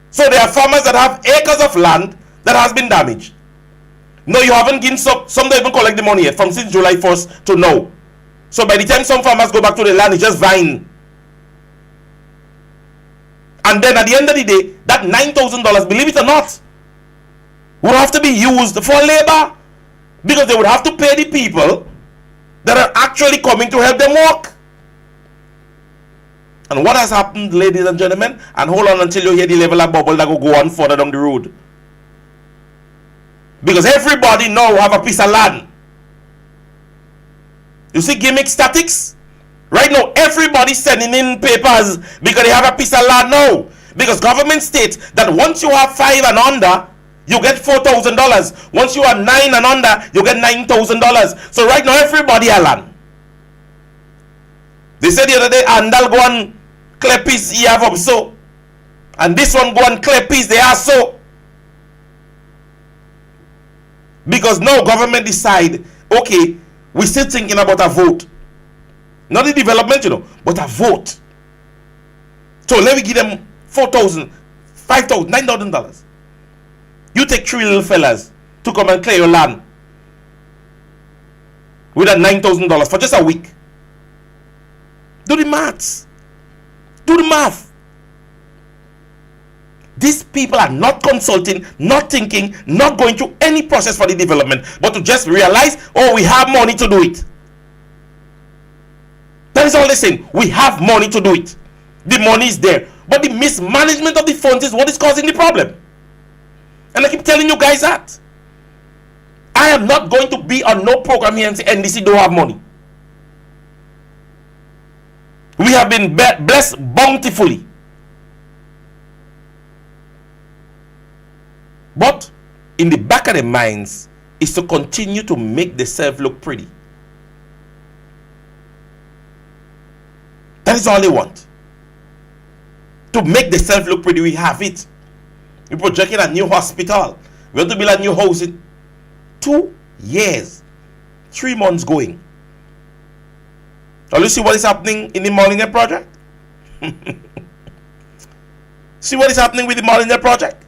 So there are farmers that have acres of land that has been damaged. No, you haven't given some don't even collect the money yet from since July 1st to now. So by the time some farmers go back to the land, it's just vine. And then at the end of the day, that $9,000, believe it or not, would have to be used for labor, because they would have to pay the people that are actually coming to help them work. And what has happened, ladies and gentlemen, and hold on until you hear the level of bubble that will go on further down the road. Because everybody now have a piece of land. You see gimmick statics? Right now, everybody's sending in papers because they have a piece of land now. Because government states that once you have 5 and under, you get $4,000. Once you are 9 and under, you get $9,000. So right now, everybody has land. They said the other day, and they'll go and clear piece he have up so. And this one go and clear piece they are so. Because now government decide, okay, we're still thinking about a vote. Not the development, but a vote. So let me give them $4,000, $5,000, $9,000. You take 3 little fellas to come and clear your land with that $9,000 for just a week. Do the maths. Do the math. These people are not consulting, not thinking, not going through any process for the development, but to just realize, oh, we have money to do it. That is all they're saying. We have money to do it. The money is there. But the mismanagement of the funds is what is causing the problem. And I keep telling you guys that. I am not going to be on no program here and say NDC don't have money. We have been blessed bountifully. But in the back of their minds is to continue to make themselves look pretty. That is all they want. To make themselves look pretty, we have it. We're projecting a new hospital. We want to build a new house in 2 years. 3 months going. Now you see what is happening in the Molyneux project? See what is happening with the Molyneux project?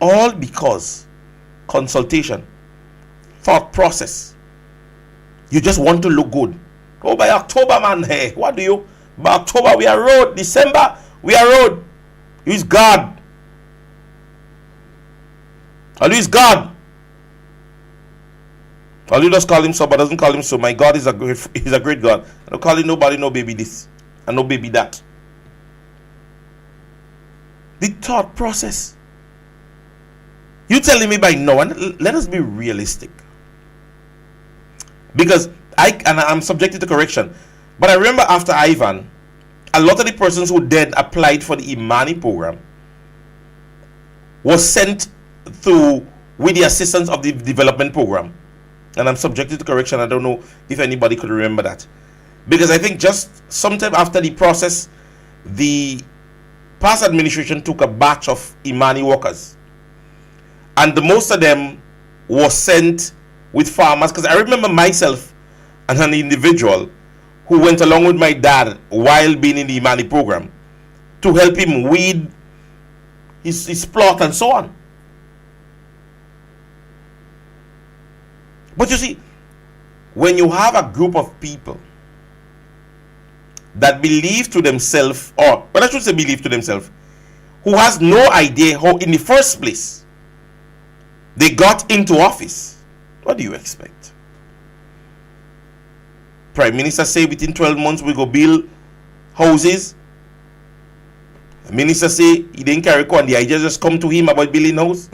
All because consultation, thought process. You just want to look good. Oh, by October, man, hey, what do you? By October, we are road. December, we are road. Use God. I'll use God. I'll just call him so, but doesn't call him so. My God is he's a great God. I don't call him nobody, no baby this, and no baby that. The thought process. You telling me by now, and let us be realistic. Because I'm subjected to correction. But I remember after Ivan, a lot of the persons who then applied for the Imani program was sent through with the assistance of the development program. And I'm subjected to correction. I don't know if anybody could remember that. Because I think just sometime after the process, the past administration took a batch of Imani workers. And the most of them was sent with farmers. Because I remember myself and an individual who went along with my dad while being in the Imani program to help him weed his plot and so on. But you see, when you have a group of people that believe to themselves, or but I should say believe to themselves, who has no idea how in the first place they got into office, what do you expect? Prime Minister say within 12 months we go build houses. The minister say he didn't carry on. The idea just come to him about building house.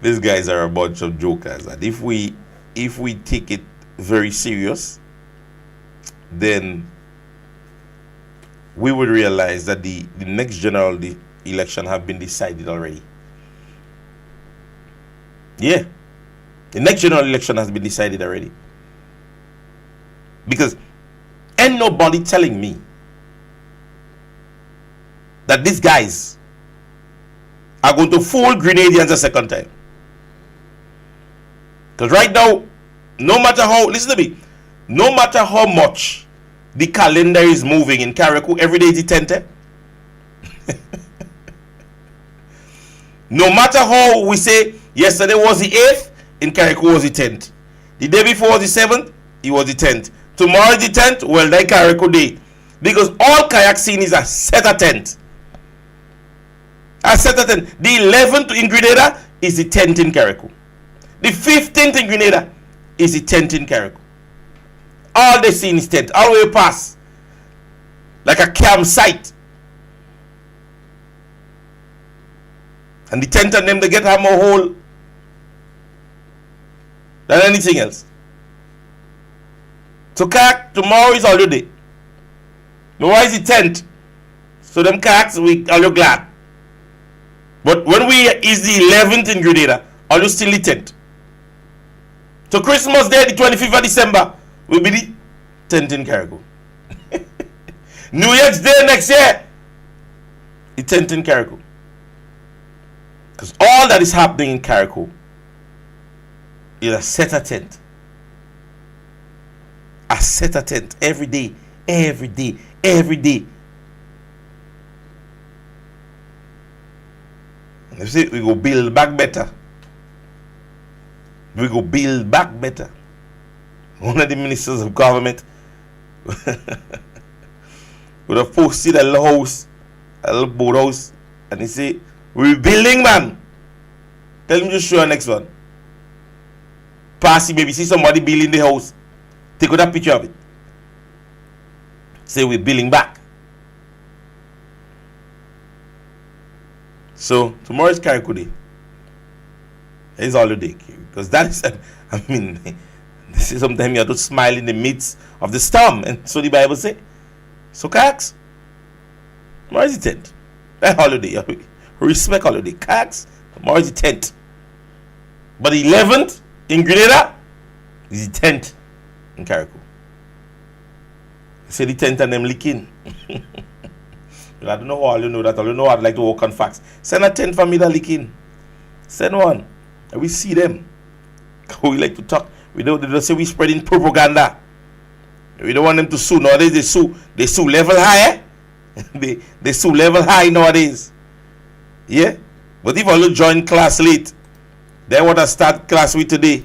These guys are a bunch of jokers. And if we take it very serious, then we would realize that the next general election have been decided already. Yeah. The next general election has been decided already. Because ain't nobody telling me that these guys are going to fool Grenadians a second time. Because right now, no matter how, listen to me, no matter how much the calendar is moving in Carriacou, every day is the 10th. No matter how we say, yesterday was the 8th, in Carriacou was the 10th. The day before was the 7th, it was the 10th. Tomorrow is the 10th, well, that Carriacou day. Because all kayak scene is a set a tent. A set a tent. The 11th in Grenada is the 10th in Carriacou. The 15th in Grenada is the 10th in Carriacou. All the scene is tent. All the way past. Like a campsite. And the tent and them, they get have more hole than anything else. So kayak tomorrow is holiday. Tomorrow is the 10th. So them kayaks, we are you glad. But when we is the 11th in Grenada, are you still the 10th? So Christmas Day, the 25th of December, will be the 10th in Carriacou. New Year's Day next year, the 10th in Carriacou. Because all that is happening in Carriacou is a set a tent. A set a tent every day, every day, every day. And you see, we go build back better. We go build back better. One of the ministers of government would have posted a little house, a little boat house, and he say, "We're building, man." Tell him to show the next one. Pass him, maybe see somebody building the house. Take out a picture of it. Say we're building back. So tomorrow is Carriacou Day. It's holiday because that is, I mean, this is sometimes you have to smile in the midst of the storm, and so the Bible say. So kayaks, tomorrow is the 10th. That holiday, respect holiday. Kayaks, tomorrow is the 10th. But the 11th in Grenada is the 10th in Carriacou. Say the 10th and them leaking. I don't know how you know that. I don't know how I'd like to work on facts. Send a 10th for me that leaking. Send one. And we see them. We like to talk. We don't say we spreading propaganda. We don't want them to sue. Nowadays they sue level high. They sue level high nowadays. Yeah? But if you join class late, they want to start class with today.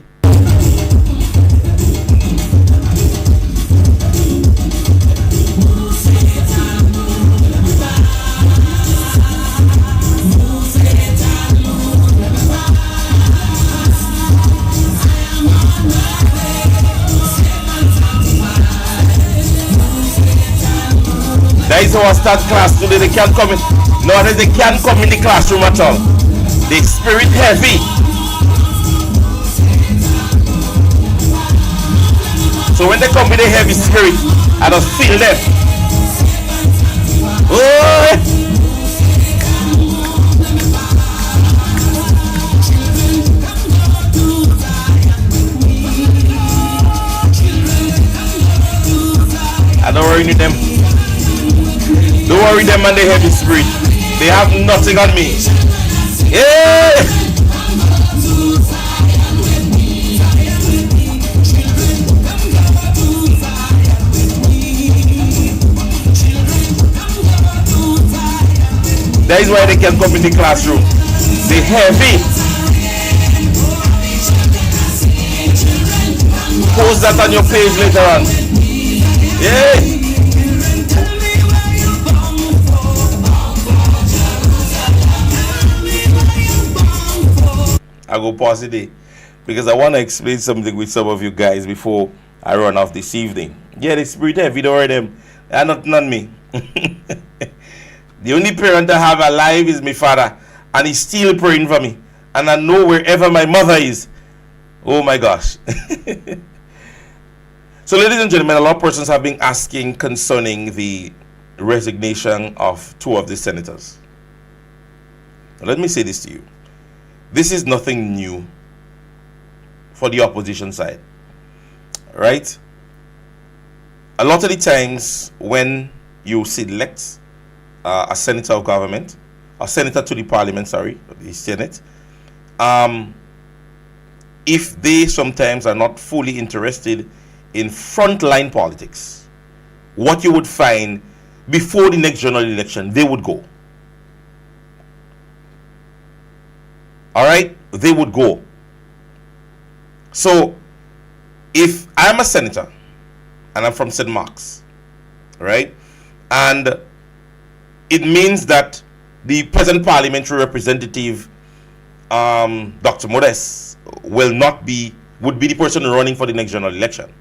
That is how I start class today. They can't come in. Nowadays they can't come in the classroom at all. The spirit heavy. So when they come with a heavy spirit, I just feel them. Oh! I don't worry with them. Don't worry them and the heavy spirit. They have nothing on me. Yeah! That is why they can come in the classroom. They heavy. Post that on your page later on. Yeah. I go pause today because I want to explain something with some of you guys before I run off this evening. Yeah, the spirit heavy, don't worry them. They're not me. The only parent I have alive is my father, and he's still praying for me. And I know wherever my mother is. Oh my gosh. So ladies and gentlemen, a lot of persons have been asking concerning the resignation of two of the senators. Now, let me say this to you. This is nothing new for the opposition side. Right? A lot of the times when you select a senator of government, a senator to the parliament, the Senate, if they sometimes are not fully interested in frontline politics, what you would find before the next general election, they would go. All right? They would go. So, if I'm a senator and I'm from St. Mark's, right? And it means that the present parliamentary representative, Dr. Modest, would be the person running for the next general election.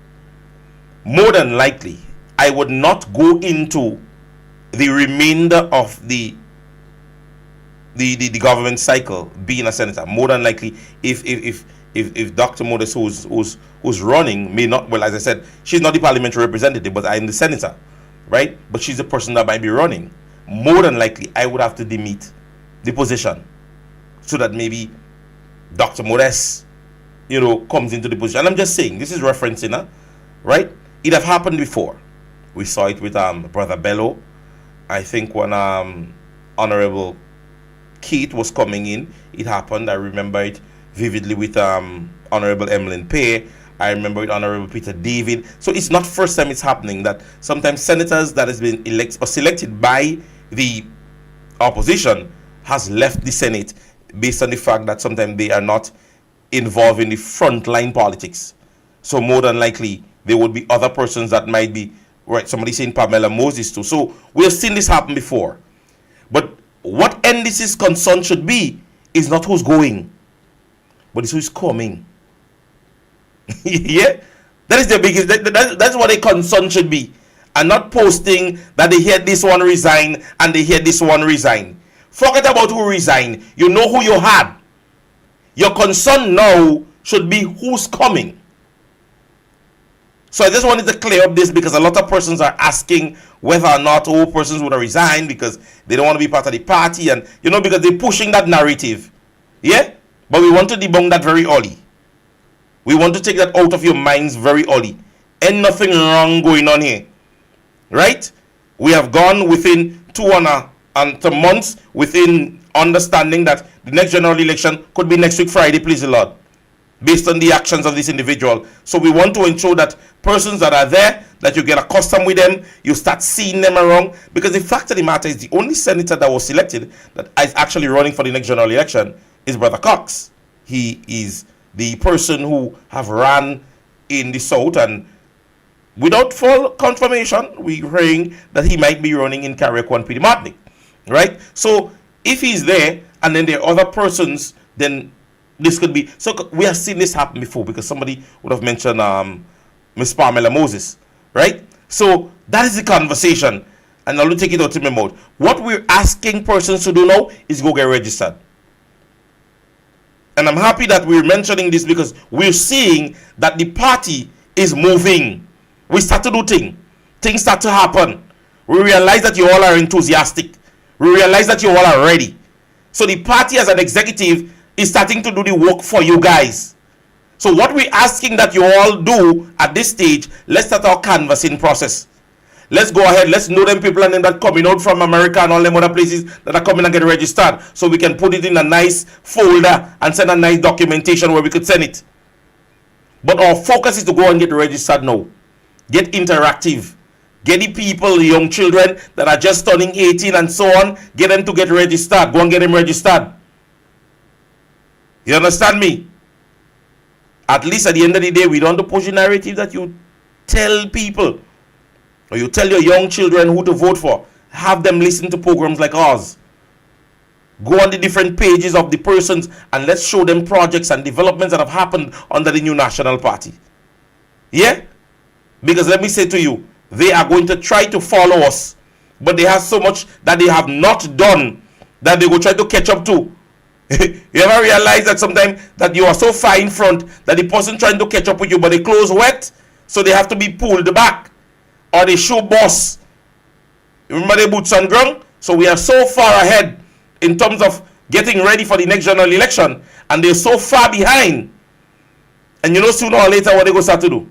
More than likely, I would not go into the remainder of the government cycle being a senator. More than likely, if Dr. Modest, who's running, may not, well, as I said, she's not the parliamentary representative, but I'm the senator, right? But she's the person that might be running. More than likely, I would have to demit the position so that maybe Dr. Modest, comes into the position. And I'm just saying, this is referencing, right? It have happened before. We saw it with Brother Bello. I think when Honorable Keith was coming in, it happened. I remember it vividly with Honorable Emmeline Pay. I remember with Honorable Peter David. So it's not first time it's happening that sometimes senators that has been elected or selected by the opposition has left the Senate based on the fact that sometimes they are not involved in the frontline politics. So more than likely there would be other persons that might be, right, somebody saying Pamela Moses too. So we have seen this happen before. But what NDC's concern should be is not who's going, but it's who's coming. Yeah, that is the biggest, that's what a concern should be. And not posting that they hear this one resign and they hear this one resign. Forget about who resigned. You know who you had. Your concern now should be who's coming. So I just wanted to clear up this because a lot of persons are asking whether or not all persons would have resigned because they don't want to be part of the party, and because they're pushing that narrative. Yeah? But we want to debunk that very early. We want to take that out of your minds very early. Ain't nothing wrong going on here. Right? We have gone within 2 months within understanding that the next general election could be next week Friday, please the Lord, based on the actions of this individual. So we want to ensure that persons that are there, that you get accustomed with them, you start seeing them around, because the fact of the matter is the only senator that was selected that is actually running for the next general election is Brother Cox. He is the person who have ran in the South, and without full confirmation, we're hearing that he might be running in Carriacou and Martinique, right? So if he's there, and then there are other persons, then this could be. So we have seen this happen before, because somebody would have mentioned Miss Pamela Moses, right? So that is the conversation, and I'll take it out to my mouth. What we're asking persons to do now is go get registered. And I'm happy that we're mentioning this because we're seeing that the party is moving. We start to do things. Things start to happen. We realize that you all are enthusiastic. We realize that you all are ready. So the party as an executive is starting to do the work for you guys. So what we're asking that you all do at this stage, let's start our canvassing process. Let's go ahead. Let's know them people and them that coming out from America and all them other places that are coming and get registered, so we can put it in a nice folder and send a nice documentation where we could send it. But our focus is to go and get registered now. Get interactive. Get the people, the young children that are just turning 18 and so on, get them to get registered. Go and get them registered. You understand me? At least at the end of the day, we don't push the narrative that you tell people, or you tell your young children who to vote for. Have them listen to programs like ours. Go on the different pages of the persons and let's show them projects and developments that have happened under the new National Party. Yeah? Because let me say to you, they are going to try to follow us, but they have so much that they have not done that they will try to catch up to. You ever realize that sometimes that you are so far in front that the person trying to catch up with you, but they clothes wet, so they have to be pulled back, or they show boss. Remember the boots on ground? So we are so far ahead in terms of getting ready for the next general election, and they're so far behind. And you know, sooner or later what they go start to do?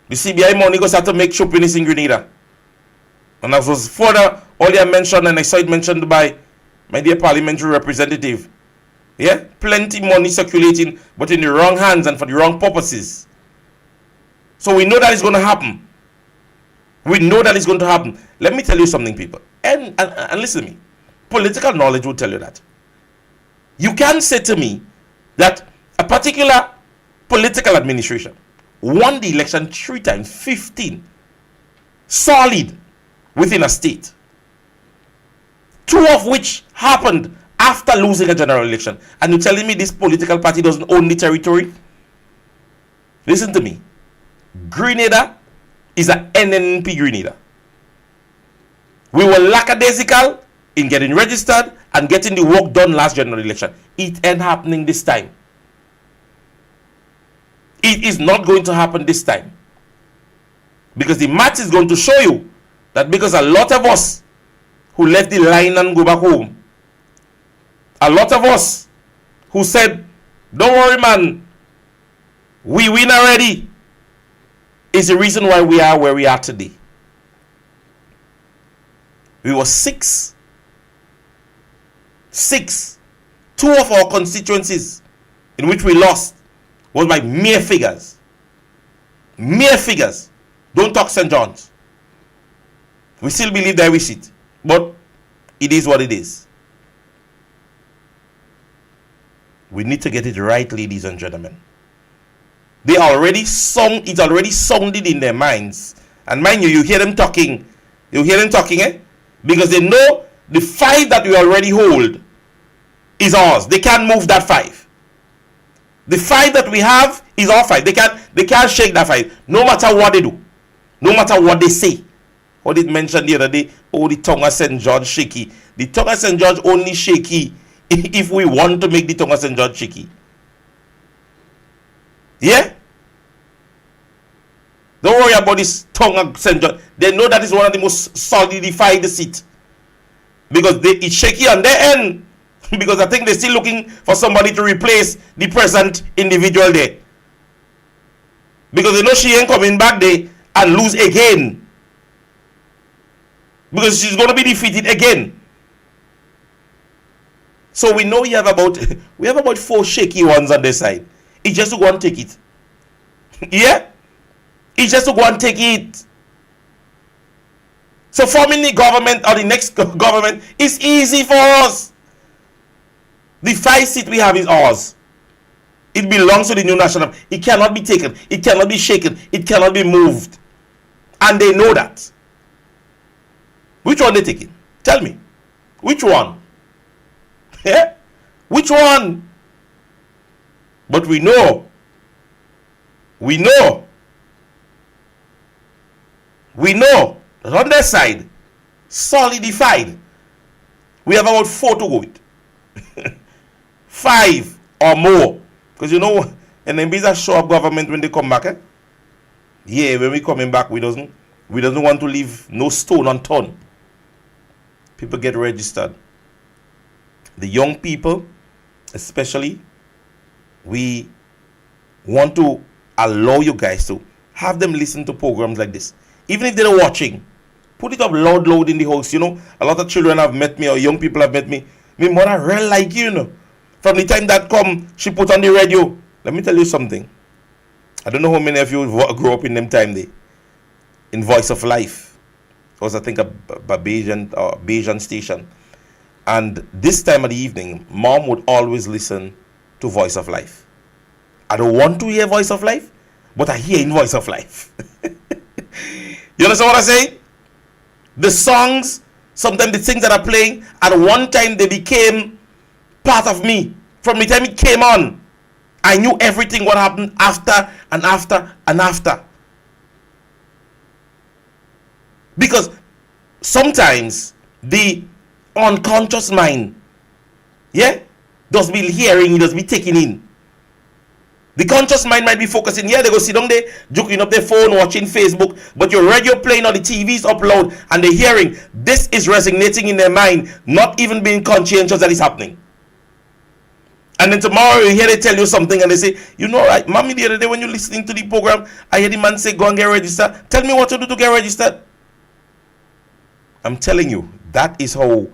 The CBI money goes start to make shopping in Grenada. And as was further earlier mentioned, and I saw it mentioned by my dear parliamentary representative. Yeah? Plenty money circulating, but in the wrong hands and for the wrong purposes. So we know that it's going to happen. We know that it's going to happen. Let me tell you something, people. And listen to me. Political knowledge will tell you that. You can say to me that a particular political administration won the election 3 times, 15. Solid. within a state, 2 of which happened after losing a general election, and you're telling me this political party doesn't own the territory? Listen to me. Grenada is an NNP Grenada. We were lackadaisical in getting registered and getting the work done last general election. It ain't happening this time. It is not going to happen this time. Because the math is going to show you that because a lot of us who left the line and go back home, a lot of us who said, don't worry man, we win already, is the reason why we are where we are today. We were 6. 2 of our constituencies in which we lost was by mere figures. Mere figures. Don't talk St. John's. We still believe that we sit, but it is what it is. We need to get it right, ladies and gentlemen. It already sounded in their minds. And mind you, you hear them talking, because they know the 5 that we already hold is ours. They can't move that 5. The 5 that we have is our 5. They can't shake that 5, no matter what they do, no matter what they say. What did mention the other day? Oh, the tongue of St. George shaky. The tongue of St. George only shaky if we want to make the tongue of St. George shaky. Yeah? Don't worry about this tongue of St. George. They know that is one of the most solidified seats. Because it's shaky on their end. Because I think they're still looking for somebody to replace the present individual there. Because they know she ain't coming back there and lose again. Because she's going to be defeated again. So we know we have about 4 shaky ones on this side. It's just to go and take it. Yeah? It's just to go and take it. So forming the government or the next government is easy for us. The 5 seat we have is ours. It belongs to the new national. It cannot be taken. It cannot be shaken. It cannot be moved. And they know that. Which one they taking? Tell me. Which one? Yeah? Which one? But we know. We know that on their side, solidified, we have about 4 to go with. 5 or more. Because you know, and then these are show up government when they come back. Eh? Yeah, when we coming back, we doesn't want to leave no stone unturned. People get registered. The young people, especially, we want to allow you guys to have them listen to programs like this. Even if they're watching, put it up loud in the house. You know, a lot of children have met me, or young people have met me. My mother real like you know. From the time that come, she put on the radio. Let me tell you something. I don't know how many of you grew up in them time there. In Voice of Life. It was, I think, a Bayesian station. And this time of the evening, Mom would always listen to Voice of Life. I don't want to hear Voice of Life, but I hear in Voice of Life. You understand what I say? The songs, sometimes the things that are playing, at one time they became part of me. From the time it came on, I knew everything what happened after and after and after. Because sometimes the unconscious mind, yeah, does be hearing, it does be taking in. The conscious mind might be focusing, yeah, they go sit down there, joking up their phone, watching Facebook, but your radio playing or the TV's up loud, and they're hearing, this is resonating in their mind, not even being conscientious that it's happening. And then tomorrow you hear they tell you something and they say, you know, right, mommy, the other day when you're listening to the program, I hear the man say, go and get registered. Tell me what to do to get registered. I'm telling you, that is how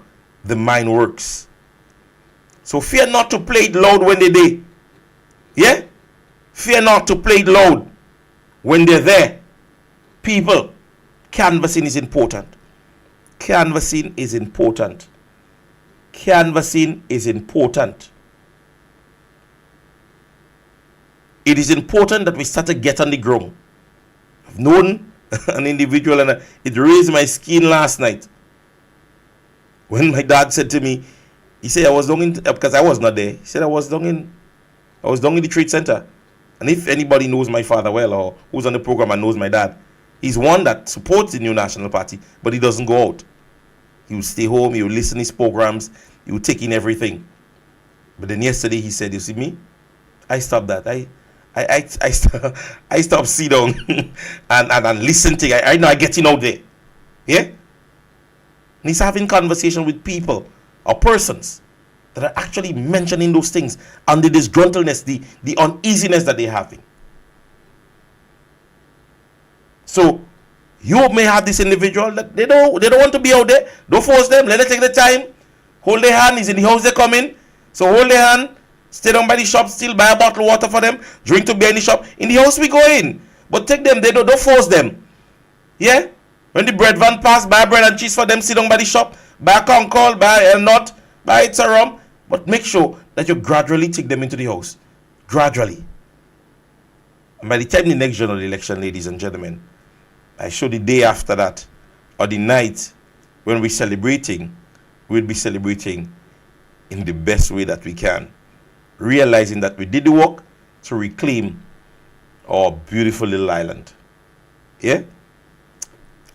the mind works. So fear not to play it loud when they're there. Yeah? Fear not to play it loud when they're there. People, canvassing is important. Canvassing is important. Canvassing is important. It is important that we start to get on the ground. I've known an individual, and it raised my skin last night when my dad said to me, he said I was down in, because I was not there. He said I was down in the Trade Center. And if anybody knows my father well, or who's on the program and knows my dad, he's one that supports the New National Party, but he doesn't go out. He will stay home, he will listen to his programs, he will take in everything. But then yesterday he said, you see me, I stopped that. I stopped sit down and listen to it. I know I getting out there. Yeah? And he's having conversation with people or persons that are actually mentioning those things and the disgruntledness, the uneasiness that they're having. So you may have this individual that they don't want to be out there. Don't force them. Let them take the time. Hold their hand. He's in the house they come in. So hold their hand. Stay down by the shop. Still buy a bottle of water for them. Drink to beer in the shop. In the house we go in. But take them. They don't force them. Yeah? When the bread van pass, buy bread and cheese for them. Sit down by the shop. Buy a concord. Buy a nut. Buy it a rum. But make sure that you gradually take them into the house. Gradually. And by the time the next general election, ladies and gentlemen, I show the day after that, or the night when we're celebrating, we'll be celebrating in the best way that we can. Realizing that we did the work to reclaim our beautiful little island. Yeah?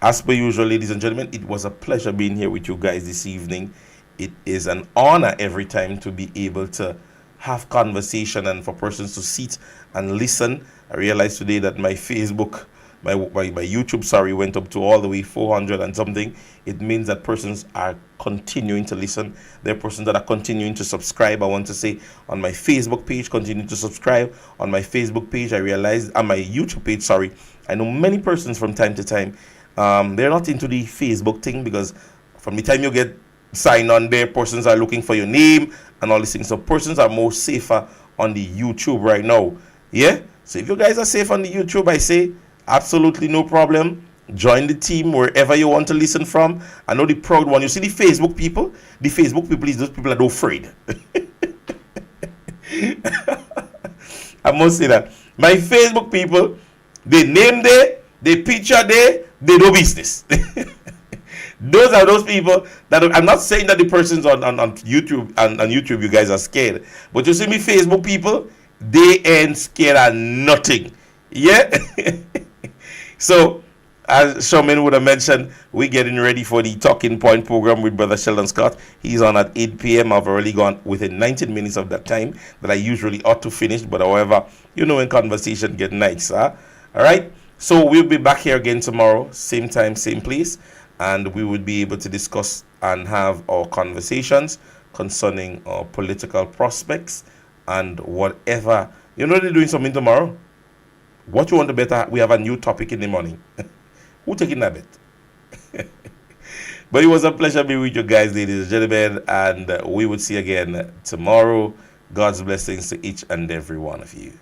As per usual, ladies and gentlemen, it was a pleasure being here with you guys this evening. It is an honor every time to be able to have conversation and for persons to sit and listen. I realized today that my Facebook, my YouTube, went up to all the way 400 and something. It means that persons are continuing to listen. There are persons that are continuing to subscribe. I want to say on my Facebook page, continue to subscribe. On my Facebook page, I realized, on my YouTube page, I know many persons from time to time, they're not into the Facebook thing, because from the time you get signed on there, persons are looking for your name and all these things. So persons are more safer on the YouTube right now. Yeah? So if you guys are safe on the YouTube, I say absolutely no problem. Join the team wherever you want to listen from. I know the proud one. You see the Facebook people? The Facebook people is those people that are afraid. I must say that. My Facebook people, they name there, they picture there, they do business. Those are those people that I'm not saying that the persons on YouTube and on YouTube you guys are scared. But you see me Facebook people, they ain't scared of nothing. Yeah? So, as Showman would have mentioned, we're getting ready for the Talking Point program with Brother Sheldon Scott. He's on at 8 p.m. I've already gone within 19 minutes of that time that I usually ought to finish. But however, you know when conversation get nice, huh? All right? So, we'll be back here again tomorrow. Same time, same place. And we would be able to discuss and have our conversations concerning our political prospects and whatever. You know they're doing something tomorrow? What you want to bet? We have a new topic in the morning. Who taking that bet? But it was a pleasure being with you guys, ladies and gentlemen. And we will see you again tomorrow. God's blessings to each and every one of you.